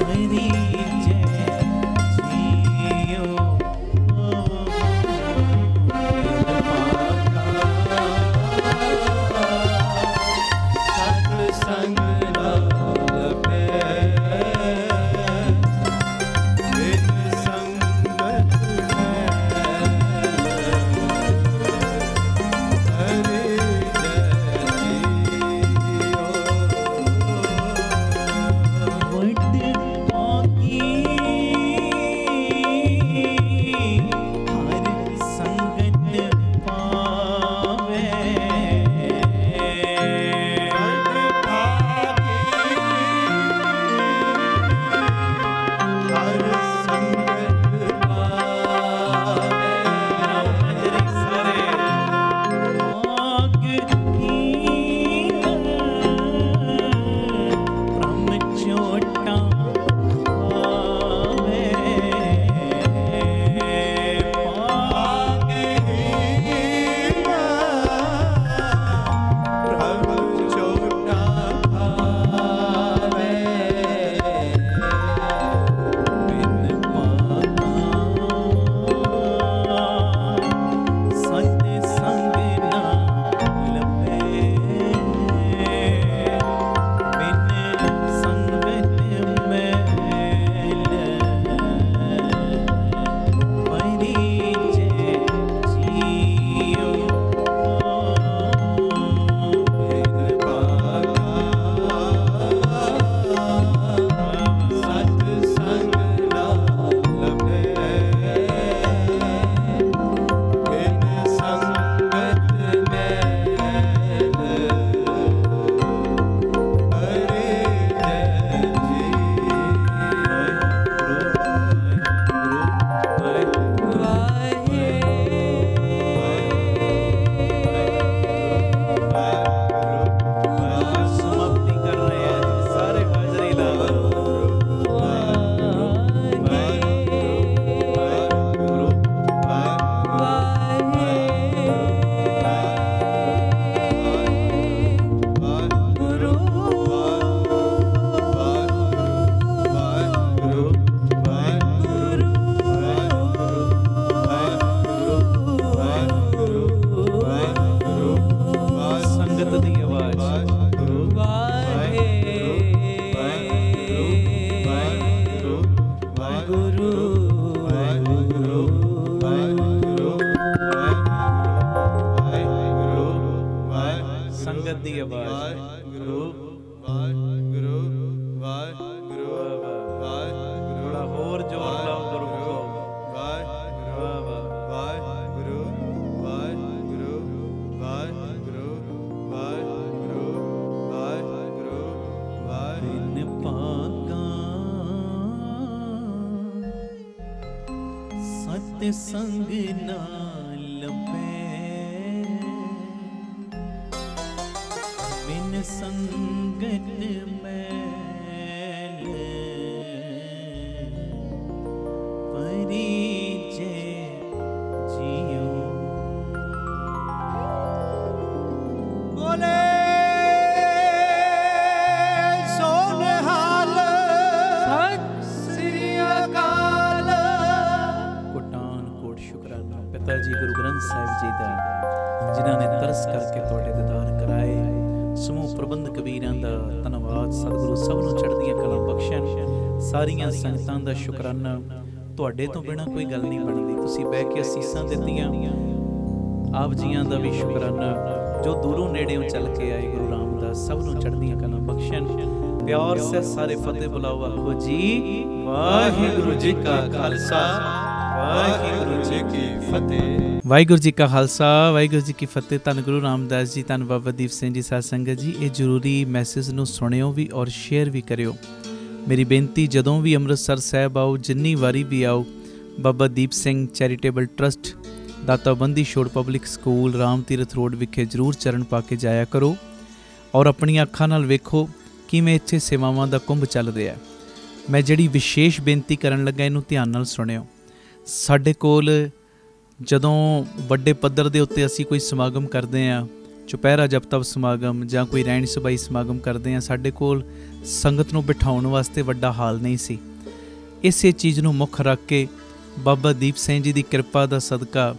ਹਰੀ ਜੈ ਜੀਓ। ਬਿਨ ਪਾਕਾਂ ਤੇ ਸੰਗ ਨਾ ਲੱਭੇ, ਬਿਨ ਸੰਗਤ ਮੈਲ ਪਰੀਜੇ ਜਿਉ। ਬੋਲੇ ਸੋਨਹਾਲ ਸਤਿ ਸ੍ਰੀ ਅਕਾਲ। ਕੋਟਾਨ ਕੋਟ ਸ਼ੁਕਰਾਨਾ ਪਿਤਾ ਜੀ ਗੁਰੂ ਗ੍ਰੰਥ ਸਾਹਿਬ ਜੀ ਦਾ, ਜਿਨ੍ਹਾਂ ਨੇ ਤਰਸ ਕਰਕੇ ਤੁਹਾਡੇ ਦੀਦਾਰ ਕਰਾਏ। ਸਮੂਹ ਪ੍ਰਬੰਧਕ ਵੀਰਾਂ ਦਾ ਧੰਨਵਾਦ। ਸਤਿਗੁਰੂ ਸਭ ਨੂੰ ਚੜ੍ਹਦੀਆਂ ਕਲਾਂ ਬਖਸ਼ਣ। ਸਾਰੀਆਂ ਸੰਗਤਾਂ ਦਾ ਸ਼ੁਕਰਾਨਾ। ਤੁਹਾਡੇ ਤੋਂ ਬਿਨਾਂ ਕੋਈ ਗੱਲ ਨਹੀਂ ਬਣਦੀ। ਤੁਸੀਂ ਬਹਿ ਕੇ ਅਸੀਸਾਂ ਦਿੱਤੀਆਂ। ਆਪ ਜੀਆਂ ਦਾ ਵੀ ਸ਼ੁਕਰਾਨਾ, ਜੋ ਦੂਰੋਂ ਨੇੜਿਓਂ ਚੱਲ ਕੇ ਆਏ। ਗੁਰੂ ਰਾਮਦਾਸ ਸਭ ਨੂੰ ਚੜ੍ਹਦੀਆਂ ਕਲਾਂ ਬਖਸ਼ਣ। ਪਿਆਰ ਸੇ ਸਾਰੇ ਫਤਿਹ ਬੁਲਾਓ, ਆਖੋ ਜੀ ਵਾਹਿਗੁਰੂ ਜੀ ਕਾ ਖਾਲਸਾ, ਵਾਹਿਗੁਰੂ ਜੀ ਕੀ ਫਤਿਹ। ਵਾਹਿਗੁਰੂ ਜੀ ਕਾ ਖਾਲਸਾ, ਵਾਹਿਗੁਰੂ ਜੀ ਕੀ ਫਤਿਹ। ਧੰਨ ਗੁਰੂ ਰਾਮਦਾਸ ਜੀ, ਧੰਨ ਬਾਬਾ ਦੀਪ ਸਿੰਘ ਜੀ। ਸਾਧ ਸੰਗਤ ਜੀ, ਇਹ ਜ਼ਰੂਰੀ ਮੈਸੇਜ ਨੂੰ ਸੁਣਿਓ ਵੀ ਔਰ ਸ਼ੇਅਰ ਵੀ ਕਰਿਓ। ਮੇਰੀ ਬੇਨਤੀ, ਜਦੋਂ ਵੀ ਅੰਮ੍ਰਿਤਸਰ ਸਾਹਿਬ ਆਓ, ਜਿੰਨੀ ਵਾਰੀ ਵੀ ਆਓ, ਬਾਬਾ ਦੀਪ ਸਿੰਘ ਚੈਰੀਟੇਬਲ ਟਰਸਟ, ਦਾਤਾ Bandi Chhor public school, Ram Tirath road ਵਿਖੇ ਜ਼ਰੂਰ ਚਰਨ ਪਾ ਕੇ ਜਾਇਆ ਕਰੋ ਔਰ ਆਪਣੀਆਂ ਅੱਖਾਂ ਨਾਲ ਵੇਖੋ ਕਿਵੇਂ ਇੱਥੇ ਸੇਵਾਵਾਂ ਦਾ ਕੁੰਭ ਚੱਲ ਰਿਹਾ। ਮੈਂ ਜਿਹੜੀ ਵਿਸ਼ੇਸ਼ ਬੇਨਤੀ ਕਰਨ ਲੱਗਾ, ਇਹਨੂੰ ਧਿਆਨ ਨਾਲ ਸੁਣਿਓ। ਸਾਡੇ ਕੋਲ ਜਦੋਂ ਵੱਡੇ ਪੱਧਰ ਦੇ ਉੱਤੇ ਅਸੀਂ ਕੋਈ ਸਮਾਗਮ ਕਰਦੇ ਹਾਂ, ਚੁਪਹਿਰਾ ਜਪ ਤਪ ਸਮਾਗਮ ਜਾਂ ਕੋਈ ਰਹਿਣ ਸਬਾਈ ਸਮਾਗਮ ਕਰਦੇ ਹਾਂ, ਸਾਡੇ ਕੋਲ ਸੰਗਤ ਨੂੰ ਬਿਠਾਉਣ ਵਾਸਤੇ ਵੱਡਾ ਹਾਲ ਨਹੀਂ ਸੀ। ਇਸੇ ਚੀਜ਼ ਨੂੰ ਮੁੱਖ ਰੱਖ ਕੇ ਬਾਬਾ ਦੀਪ ਸਿੰਘ ਜੀ ਦੀ ਕਿਰਪਾ ਦਾ ਸਦਕਾ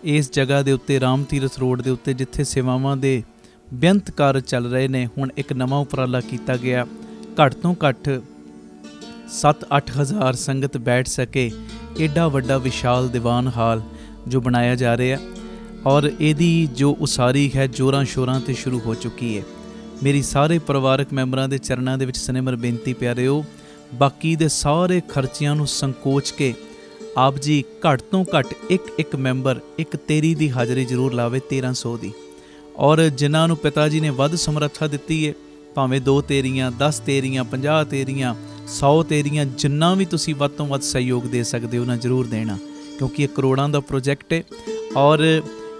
ਇਸ ਜਗ੍ਹਾ ਦੇ ਉੱਤੇ, ਰਾਮ ਤੀਰਥ ਰੋਡ ਦੇ ਉੱਤੇ, ਜਿੱਥੇ ਸੇਵਾਵਾਂ ਦੇ ਬੇਅੰਤ ਕਾਰਜ ਚੱਲ ਰਹੇ ਨੇ, ਹੁਣ ਇੱਕ ਨਵਾਂ ਉਪਰਾਲਾ ਕੀਤਾ ਗਿਆ। ਘੱਟ ਤੋਂ ਘੱਟ 7-8 ਹਜ਼ਾਰ ਸੰਗਤ ਬੈਠ ਸਕੇ ਏਡਾ ਵੱਡਾ ਵਿਸ਼ਾਲ ਦੀਵਾਨ ਹਾਲ ਜੋ ਬਣਾਇਆ ਜਾ ਰਿਹਾ, ਔਰ ਇਹਦੀ ਜੋ ਉਸਾਰੀ ਹੈ ਜ਼ੋਰਾਂ ਸ਼ੋਰਾਂ 'ਤੇ ਸ਼ੁਰੂ ਹੋ ਚੁੱਕੀ ਹੈ। ਮੇਰੀ ਸਾਰੇ ਪਰਿਵਾਰਕ ਮੈਂਬਰਾਂ ਦੇ ਚਰਨਾਂ ਦੇ ਵਿੱਚ ਸਨੇਮਰ ਬੇਨਤੀ ਪਿਆਰਿਓ, ਬਾਕੀ ਦੇ ਸਾਰੇ ਖਰਚਿਆਂ ਨੂੰ ਸੰਕੋਚ ਕੇ ਆਪ ਜੀ ਘੱਟ ਤੋਂ ਘੱਟ ਇੱਕ ਮੈਂਬਰ ਇੱਕ ਤੇਰੀ ਦੀ ਹਾਜ਼ਰੀ ਜ਼ਰੂਰ ਲਾਵੇ, 1300 ਦੀ। ਔਰ ਜਿਨ੍ਹਾਂ ਨੂੰ ਪਿਤਾ ਜੀ ਨੇ ਵੱਧ ਸਮਰੱਥਾ ਦਿੱਤੀ ਹੈ, ਭਾਵੇਂ 2 ਤੇਰੀਆਂ, 10 ਤੇਰੀਆਂ, 50 ਤੇਰੀਆਂ, 100 ਤੇਰੀਆਂ, ਜਿੰਨਾ ਵੀ ਤੁਸੀਂ ਵੱਧ ਤੋਂ ਵੱਧ ਸਹਿਯੋਗ ਦੇ ਸਕਦੇ ਹੋ ਨਾ ਜ਼ਰੂਰ ਦੇਣਾ, ਕਿਉਂਕਿ ਇਹ ਕਰੋੜਾਂ ਦਾ ਪ੍ਰੋਜੈਕਟ ਹੈ। ਔਰ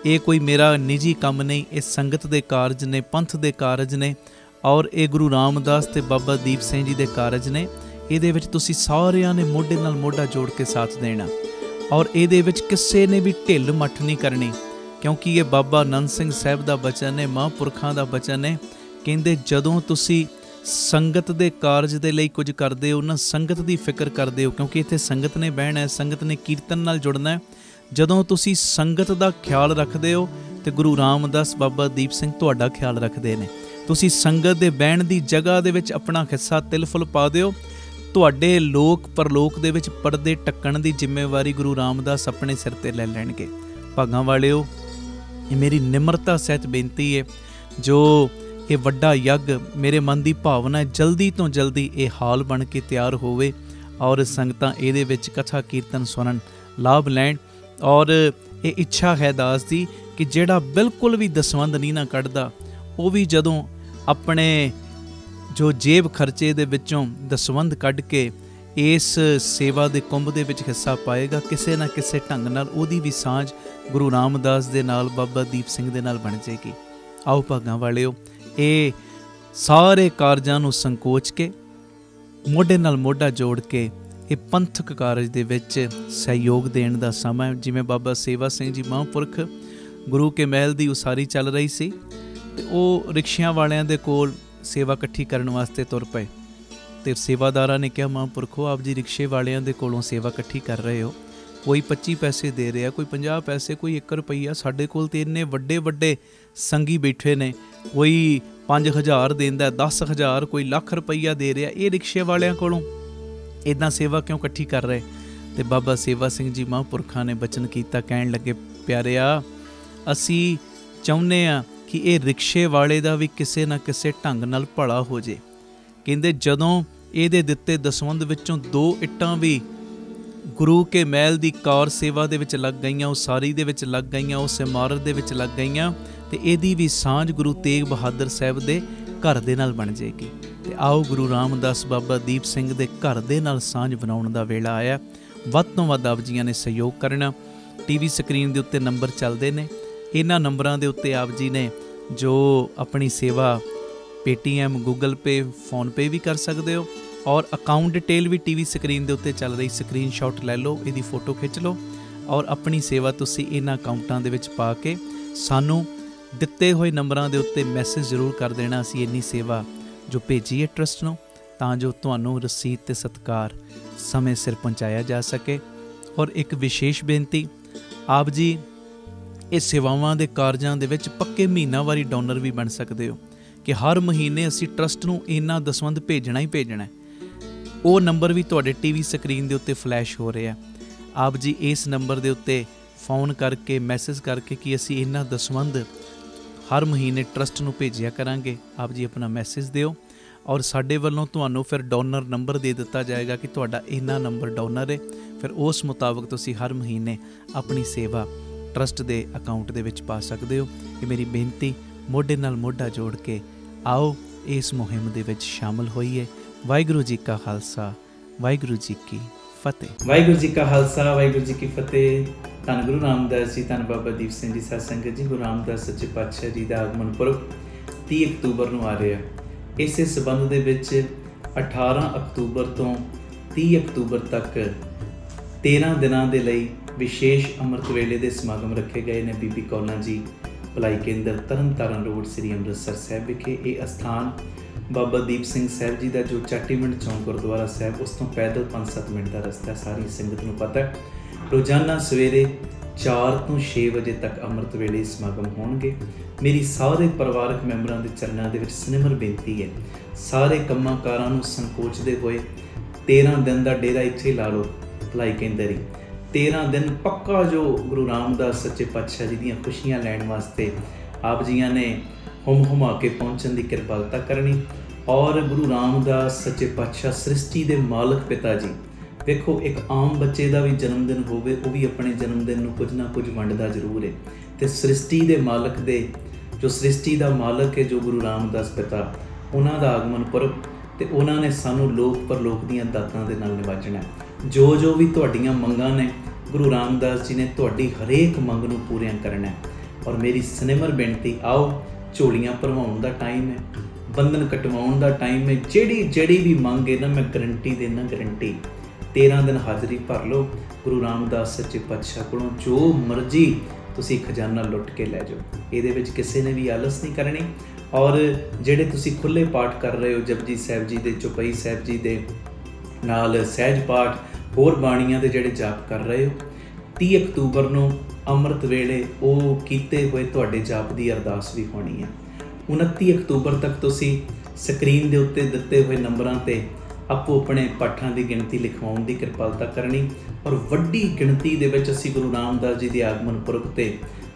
ਇਹ ਕੋਈ ਮੇਰਾ ਨਿੱਜੀ ਕੰਮ ਨਹੀਂ, ਇਹ ਸੰਗਤ ਦੇ ਕਾਰਜ ਨੇ, ਪੰਥ ਦੇ ਕਾਰਜ ਨੇ, ਔਰ ਇਹ ਗੁਰੂ ਰਾਮਦਾਸ ਤੇ ਬਾਬਾ ਦੀਪ ਸਿੰਘ ਜੀ ਦੇ ਕਾਰਜ ਨੇ। ਇਹਦੇ ਵਿੱਚ ਤੁਸੀਂ ਸਾਰਿਆਂ ਨੇ ਮੋਢੇ ਨਾਲ ਮੋਢਾ ਜੋੜ ਕੇ ਸਾਥ ਦੇਣਾ, ਔਰ ਇਹਦੇ ਵਿੱਚ ਕਿਸੇ ਨੇ ਵੀ ਢਿੱਲ ਮੱਠ ਨਹੀਂ ਕਰਨੀ, ਕਿਉਂਕਿ ਇਹ ਬਾਬਾ ਆਨੰਦ ਸਿੰਘ ਸਾਹਿਬ ਦਾ ਬਚਨ ਹੈ, ਮਹਾਂਪੁਰਖਾਂ ਦਾ ਬਚਨ ਹੈ। ਕਹਿੰਦੇ ਜਦੋਂ ਤੁਸੀਂ ਸੰਗਤ ਦੇ ਕਾਰਜ ਦੇ ਲਈ ਕੁਝ ਕਰਦੇ ਹੋ ਨਾ, ਸੰਗਤ ਦੀ ਫਿਕਰ ਕਰਦੇ ਹੋ, ਕਿਉਂਕਿ ਇੱਥੇ ਸੰਗਤ ਨੇ ਬਹਿਣਾ ਹੈ, ਸੰਗਤ ਨੇ ਕੀਰਤਨ ਨਾਲ ਜੁੜਨਾ ਹੈ। ਜਦੋਂ ਤੁਸੀਂ ਸੰਗਤ ਦਾ ਖਿਆਲ ਰੱਖਦੇ ਹੋ ਤੇ ਗੁਰੂ ਰਾਮਦਾਸ ਬਾਬਾ ਦੀਪ ਸਿੰਘ ਤੁਹਾਡਾ ਖਿਆਲ ਰੱਖਦੇ ਨੇ। ਤੁਸੀਂ ਸੰਗਤ ਦੇ ਬਹਿਣ ਦੀ ਜਗ੍ਹਾ ਦੇ ਵਿੱਚ ਆਪਣਾ ਹਿੱਸਾ ਤਿਲ ਫੁੱਲ ਪਾ ਦਿਓ, ਤੁਹਾਡੇ ਲੋਕ ਪਰਲੋਕ ਦੇ ਵਿੱਚ ਪਰਦੇ ਢੱਕਣ ਦੀ ਜ਼ਿੰਮੇਵਾਰੀ ਗੁਰੂ ਰਾਮਦਾਸ ਆਪਣੇ ਸਿਰ ਤੇ ਲੈ ਲੈਣਗੇ। ਭਾਗਾਂ ਵਾਲਿਓ, ਇਹ ਮੇਰੀ ਨਿਮਰਤਾ ਸਹਿਤ ਬੇਨਤੀ ਹੈ, ਜੋ ਇਹ ਵੱਡਾ ਯੱਗ, ਮੇਰੇ ਮਨ ਦੀ ਭਾਵਨਾ ਹੈ ਜਲਦੀ ਤੋਂ ਜਲਦੀ ਇਹ ਹਾਲ ਬਣ ਕੇ ਤਿਆਰ ਹੋਵੇ ਔਰ ਸੰਗਤਾਂ ਇਹਦੇ ਵਿੱਚ ਕਥਾ ਕੀਰਤਨ ਸੁਣਨ, ਲਾਭ ਲੈਣ। ਔਰ ਇਹ ਇੱਛਾ ਹੈ ਦਾਸ ਦੀ ਕਿ ਜਿਹੜਾ ਬਿਲਕੁਲ ਵੀ ਦਸਵੰਧ ਨਹੀਂ ਨਾ ਕੱਢਦਾ, ਉਹ ਵੀ ਜਦੋਂ ਆਪਣੇ ਜੋ ਜੇਬ ਖਰਚੇ ਦੇ ਵਿੱਚੋਂ ਦਸਵੰਧ ਕੱਢ ਕੇ ਇਸ ਸੇਵਾ ਦੇ ਕੁੰਭ ਦੇ ਵਿੱਚ ਹਿੱਸਾ ਪਾਏਗਾ, ਕਿਸੇ ਨਾ ਕਿਸੇ ਢੰਗ ਨਾਲ ਉਹਦੀ ਵੀ ਸਾਂਝ ਗੁਰੂ ਰਾਮਦਾਸ ਦੇ ਨਾਲ, ਬਾਬਾ ਦੀਪ ਸਿੰਘ ਦੇ ਨਾਲ ਬਣ ਜਾਏਗੀ। ਆਓ ਭਾਗਾਂ ਵਾਲਿਓ, ਇਹ ਸਾਰੇ ਕਾਰਜਾਂ ਨੂੰ ਸੰਕੋਚ ਕੇ, ਮੋਢੇ ਨਾਲ ਮੋਢਾ ਜੋੜ ਕੇ ਇਹ ਪੰਥਕ ਕਾਰਜ ਦੇ ਵਿੱਚ ਸਹਿਯੋਗ ਦੇਣ ਦਾ ਸਮਾਂ। ਜਿਵੇਂ ਬਾਬਾ ਸੇਵਾ ਸਿੰਘ ਜੀ ਮਹਾਂਪੁਰਖ ਗੁਰੂ ਕੇ ਮਹਿਲ ਦੀ ਉਸਾਰੀ ਚੱਲ ਰਹੀ ਸੀ, ਤੇ ਉਹ ਰਿਕਸ਼ਿਆਂ ਵਾਲਿਆਂ ਦੇ ਕੋਲ ਸੇਵਾ ਇਕੱਠੀ ਕਰਨ ਵਾਸਤੇ ਤੁਰ ਪਏ, ਤੇ ਸੇਵਾਦਾਰਾਂ ਨੇ ਕਿਹਾ, ਮਹਾਂਪੁਰਖੋ ਆਪ ਜੀ ਰਿਕਸ਼ੇ ਵਾਲਿਆਂ ਦੇ ਕੋਲੋਂ ਸੇਵਾ ਇਕੱਠੀ ਕਰ ਰਹੇ ਹੋ, ਕੋਈ 25 ਪੈਸੇ ਦੇ ਰਿਹਾ, ਕੋਈ 50 ਪੈਸੇ, ਕੋਈ 1 ਰੁਪਈਆ। ਸਾਡੇ ਕੋਲ ਤੇ ਇੰਨੇ ਵੱਡੇ ਵੱਡੇ ਸੰਗੀ ਬੈਠੇ ਨੇ, ਕੋਈ 5000 ਦਿੰਦਾ, 10,000, ਕੋਈ ਲੱਖ ਰੁਪਈਆ ਦੇ ਰਿਹਾ, ਇਹ ਰਿਕਸ਼ੇ ਵਾਲਿਆਂ ਕੋਲੋਂ ਇੱਦਾਂ ਸੇਵਾ ਕਿਉਂ ਇਕੱਠੀ ਕਰ ਰਹੇ? ਤੇ ਬਾਬਾ ਸੇਵਾ ਸਿੰਘ ਜੀ ਮਹਾਂਪੁਰਖਾਂ ਨੇ ਬਚਨ ਕੀਤਾ, ਕਹਿਣ ਲੱਗੇ, ਪਿਆਰਿਆ, ਅਸੀਂ ਚਾਹੁੰਦੇ ਹਾਂ ਕਿ ਇਹ ਰਿਕਸ਼ੇ ਵਾਲੇ ਦਾ ਵੀ ਕਿਸੇ ਨਾ ਕਿਸੇ ਢੰਗ ਨਾਲ ਭਲਾ ਹੋ ਜੇ। ਕਹਿੰਦੇ ਜਦੋਂ ਇਹਦੇ ਦਿੱਤੇ ਦਸਵੰਧ ਵਿੱਚੋਂ 2 ਇੱਟਾਂ ਵੀ ਗੁਰੂ ਕੇ ਮਹਿਲ ਦੀ ਕਾਰ ਸੇਵਾ ਦੇ ਵਿੱਚ ਲੱਗ ਗਈਆਂ, ਉਸਾਰੀ ਦੇ ਵਿੱਚ ਲੱਗ ਗਈਆਂ, ਉਸ ਇਮਾਰਤ ਦੇ ਵਿੱਚ ਲੱਗ ਗਈਆਂ, ਤੇ ਇਹਦੀ ਵੀ ਸਾਂਝ ਗੁਰੂ ਤੇਗ ਬਹਾਦਰ ਸਾਹਿਬ ਦੇ ਘਰ ਦੇ ਨਾਲ ਬਣ ਜਾਏਗੀ। ਤੇ ਆਓ ਗੁਰੂ ਰਾਮਦਾਸ ਬਾਬਾ ਦੀਪ ਸਿੰਘ ਦੇ ਘਰ ਦੇ ਨਾਲ ਸਾਂਝ ਬਣਾਉਣ ਦਾ ਵੇਲਾ ਆਇਆ। ਵੱਧ ਤੋਂ ਵੱਧ ਆਪ ਜੀਆਂ ਨੇ ਸਹਿਯੋਗ ਕਰਨਾ। टीवी स्क्रीन के उत्ते नंबर चलते हैं, इन्हां नंबरां दे उत्ते आप जी ने जो अपनी सेवा पेटीएम, गूगल पे, फोन पे भी कर सकते हो, और अकाउंट डिटेल भी टीवी स्क्रीन के उत्ते चल रही, स्क्रीन शॉट लै लो, इहदी फोटो खिंच लो और अपनी सेवा तुसीं इन्हां अकाउंटां दे विच पा के सानू दिते हुए नंबरां दे उत्ते मैसेज जरूर कर देना। असीं इन्नी सेवा जो भेजी है ट्रस्ट नूं, तां जो तुहानूं रसीद ते सत्कार समय सिर पहुँचाया जा सके। और एक विशेष बेनती, आप जी इस सेवावां दे कारजां दे विच पक्के महीनावारी डोनर भी बन सकते हो कि हर महीने असीं ट्रस्ट नूं इन्ना दसवंध भेजना ही भेजना है। वो नंबर भी तुहाडे टीवी स्क्रीन दे उत्ते फ्लैश हो रहा है। आप जी इस नंबर दे उत्ते फोन करके मैसेज करके कि असीं इन्ना दसवंध हर महीने ट्रस्ट नूं भेजिया करांगे, आप जी अपना मैसेज दिओ और साडे वल्लों तुहानूं फिर डोनर नंबर दे दिता जाएगा कि तुहाडा इन्ना नंबर डोनर है। फिर उस मुताबक तुसीं हर महीने अपनी सेवा ट्रस्ट दे अकाउंट दे विच पा सकदे हो। ये मेरी बेनती, मोढे नाल मोढा जोड़ के आओ इस मुहिम दे विच शामिल होइए। वाहिगुरू जी का खालसा, वाहिगुरू जी की फतेह। वाहिगुरू जी का खालसा, वाहिगुरू जी की फतेह। धन गुरु रामदास जी, धन बाबा दीप सिंह जी साध संगत जी, गुरु रामदास सच्चे पातशाह जी का आगमन पुरब 30 अक्तूबर नूं आ रहा है। इस संबंध दे विच 18 अक्तूबर तो 30 अक्तूबर तक 13 दिनों के लिए विशेष अमृत वेले के समागम रखे गए ने बीबी कौला जी भलाई केंद्र तरन तारण रोड श्री अमृतसर साहब विखे। ये अस्थान बाबा दीप सिंह साहब जी का जो चाटीमिंट चौंक गुरुद्वारा साहब उस तो पैदल 5-7 मिनट का रस्ता, सारी संगत को पता है। रोजाना सवेरे 4 तो 6 बजे तक अमृत वेले समागम होणगे। मेरी सारे परिवारक मैंबरों के चरणों के सिमर बेनती है, सारे कामां कारां नूं संकोचते हुए 13 दिन का डेरा इत्थे ला लो भलाई केंद्र ही। 13 दिन पक्का जो गुरु रामदास सच्चे पातशाह जी दी खुशियां लैण वास्ते आप जियां ने हुम हुमा के पहुँचने की कृपालता करनी। और गुरु रामदास सच्चे पातशाह सृष्टि के मालक पिता जी, देखो एक आम बच्चे का भी जन्मदिन होवे, वो भी अपने जन्मदिन में कुछ ना कुछ वंडदा जरूर है। तो सृष्टि के मालक दे जो सृष्टि का मालक है जो गुरु रामदास पिता, उन्हों का आगमन पुरब, तो उन्होंने सानू लोक परलोक दीयां दातां दे नाल निवाजना है। जो भी तुहाडीआं मंगां ने गुरु रामदास जी ने तुहाडी हरेक मंग नूं पूरियां करना है। और मेरी सनिमर बेनती, आओ झोलियां भरवाउण दा टाइम है, बंधन कटवाउण दा टाइम है। ਜਿਹੜੀ भी मंग है ना, मैं गारंटी देना, गारंटी 13 दिन हाज़री भर लो गुरु रामदास सच्चे पातशाह कोलों, जो मर्जी तुसी खजाना लुट के लै जाओ। ये किसी ने भी आलस नहीं करनी। और जेडे तुसी खुले पाठ कर रहे हो, जपजी साहब जी दे, चौपाई साहब जी दे नाल सहज पाठ, होर बाणियां दे जेडे जाप कर रहे हो, 30 अक्तूबर नूं अमृत वेले वो कीते हुए तुहाडे जाप की अरदास भी होनी है। 29 अक्तूबर तक तुसी स्क्रीन के उत्ते दिते हुए नंबरां ते आपो अपने पाठां की गिणती लिखवाउण की कृपालता करनी। और वड्डी गिणती दे विच असीं गुरु रामदास जी के आगमन पुरब ते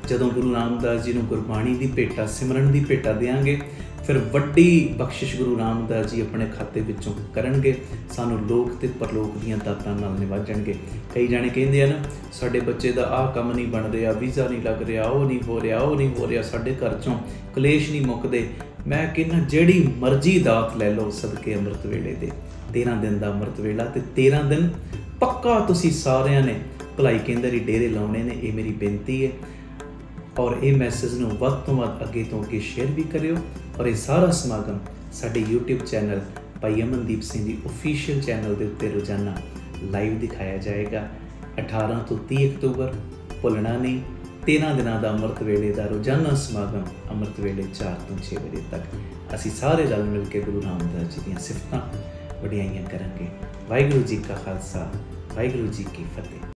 जदों गुरु रामदास जी नूं गुरबाणी की भेटा, सिमरन की भेटा देंगे, फिर वड्डी बख्शिश गुरु रामदास जी अपने खाते विचों करनगे, सानू लोक ते परलोक दीयां दातां नाल निवाजणगे। कई जाने कहंदे आ ना, साडे बच्चे दा आह काम नहीं बन रहा, वीज़ा नहीं लग रहा, वो नहीं हो रहा, वो नहीं हो रहा, साडे घर चों कलेश नहीं मुकदे। मैं कहना जिहड़ी मर्जी दात लै लो सदके अमृत वेले दे। 13 दिन का अमृत वेला, तो 13 दिन पक्का तुसी सारियां ने भलाई केंद्र ही डेरे लाने ने, ये मेरी बेनती है। और ये मैसेज नूं वध तो वध अगे तो अगे शेयर भी करियो। और ये सारा समागम साडे यूट्यूब चैनल भाई अमनदीप सिंह जी ऑफिशियल चैनल के उत्ते रोजाना लाइव दिखाया जाएगा। 18 तो 30 अक्तूबर भुलना नहीं। 13 दिनों का अमृत वेले का रोजाना समागम अमृत वेले 4 तो 6 बजे तक असी सारे रल मिल के गुरु रामदास जी दी सिफतां वडियाइयां करांगे। वाहिगुरू जी का खालसा, वाहिगुरू जी की फतेह।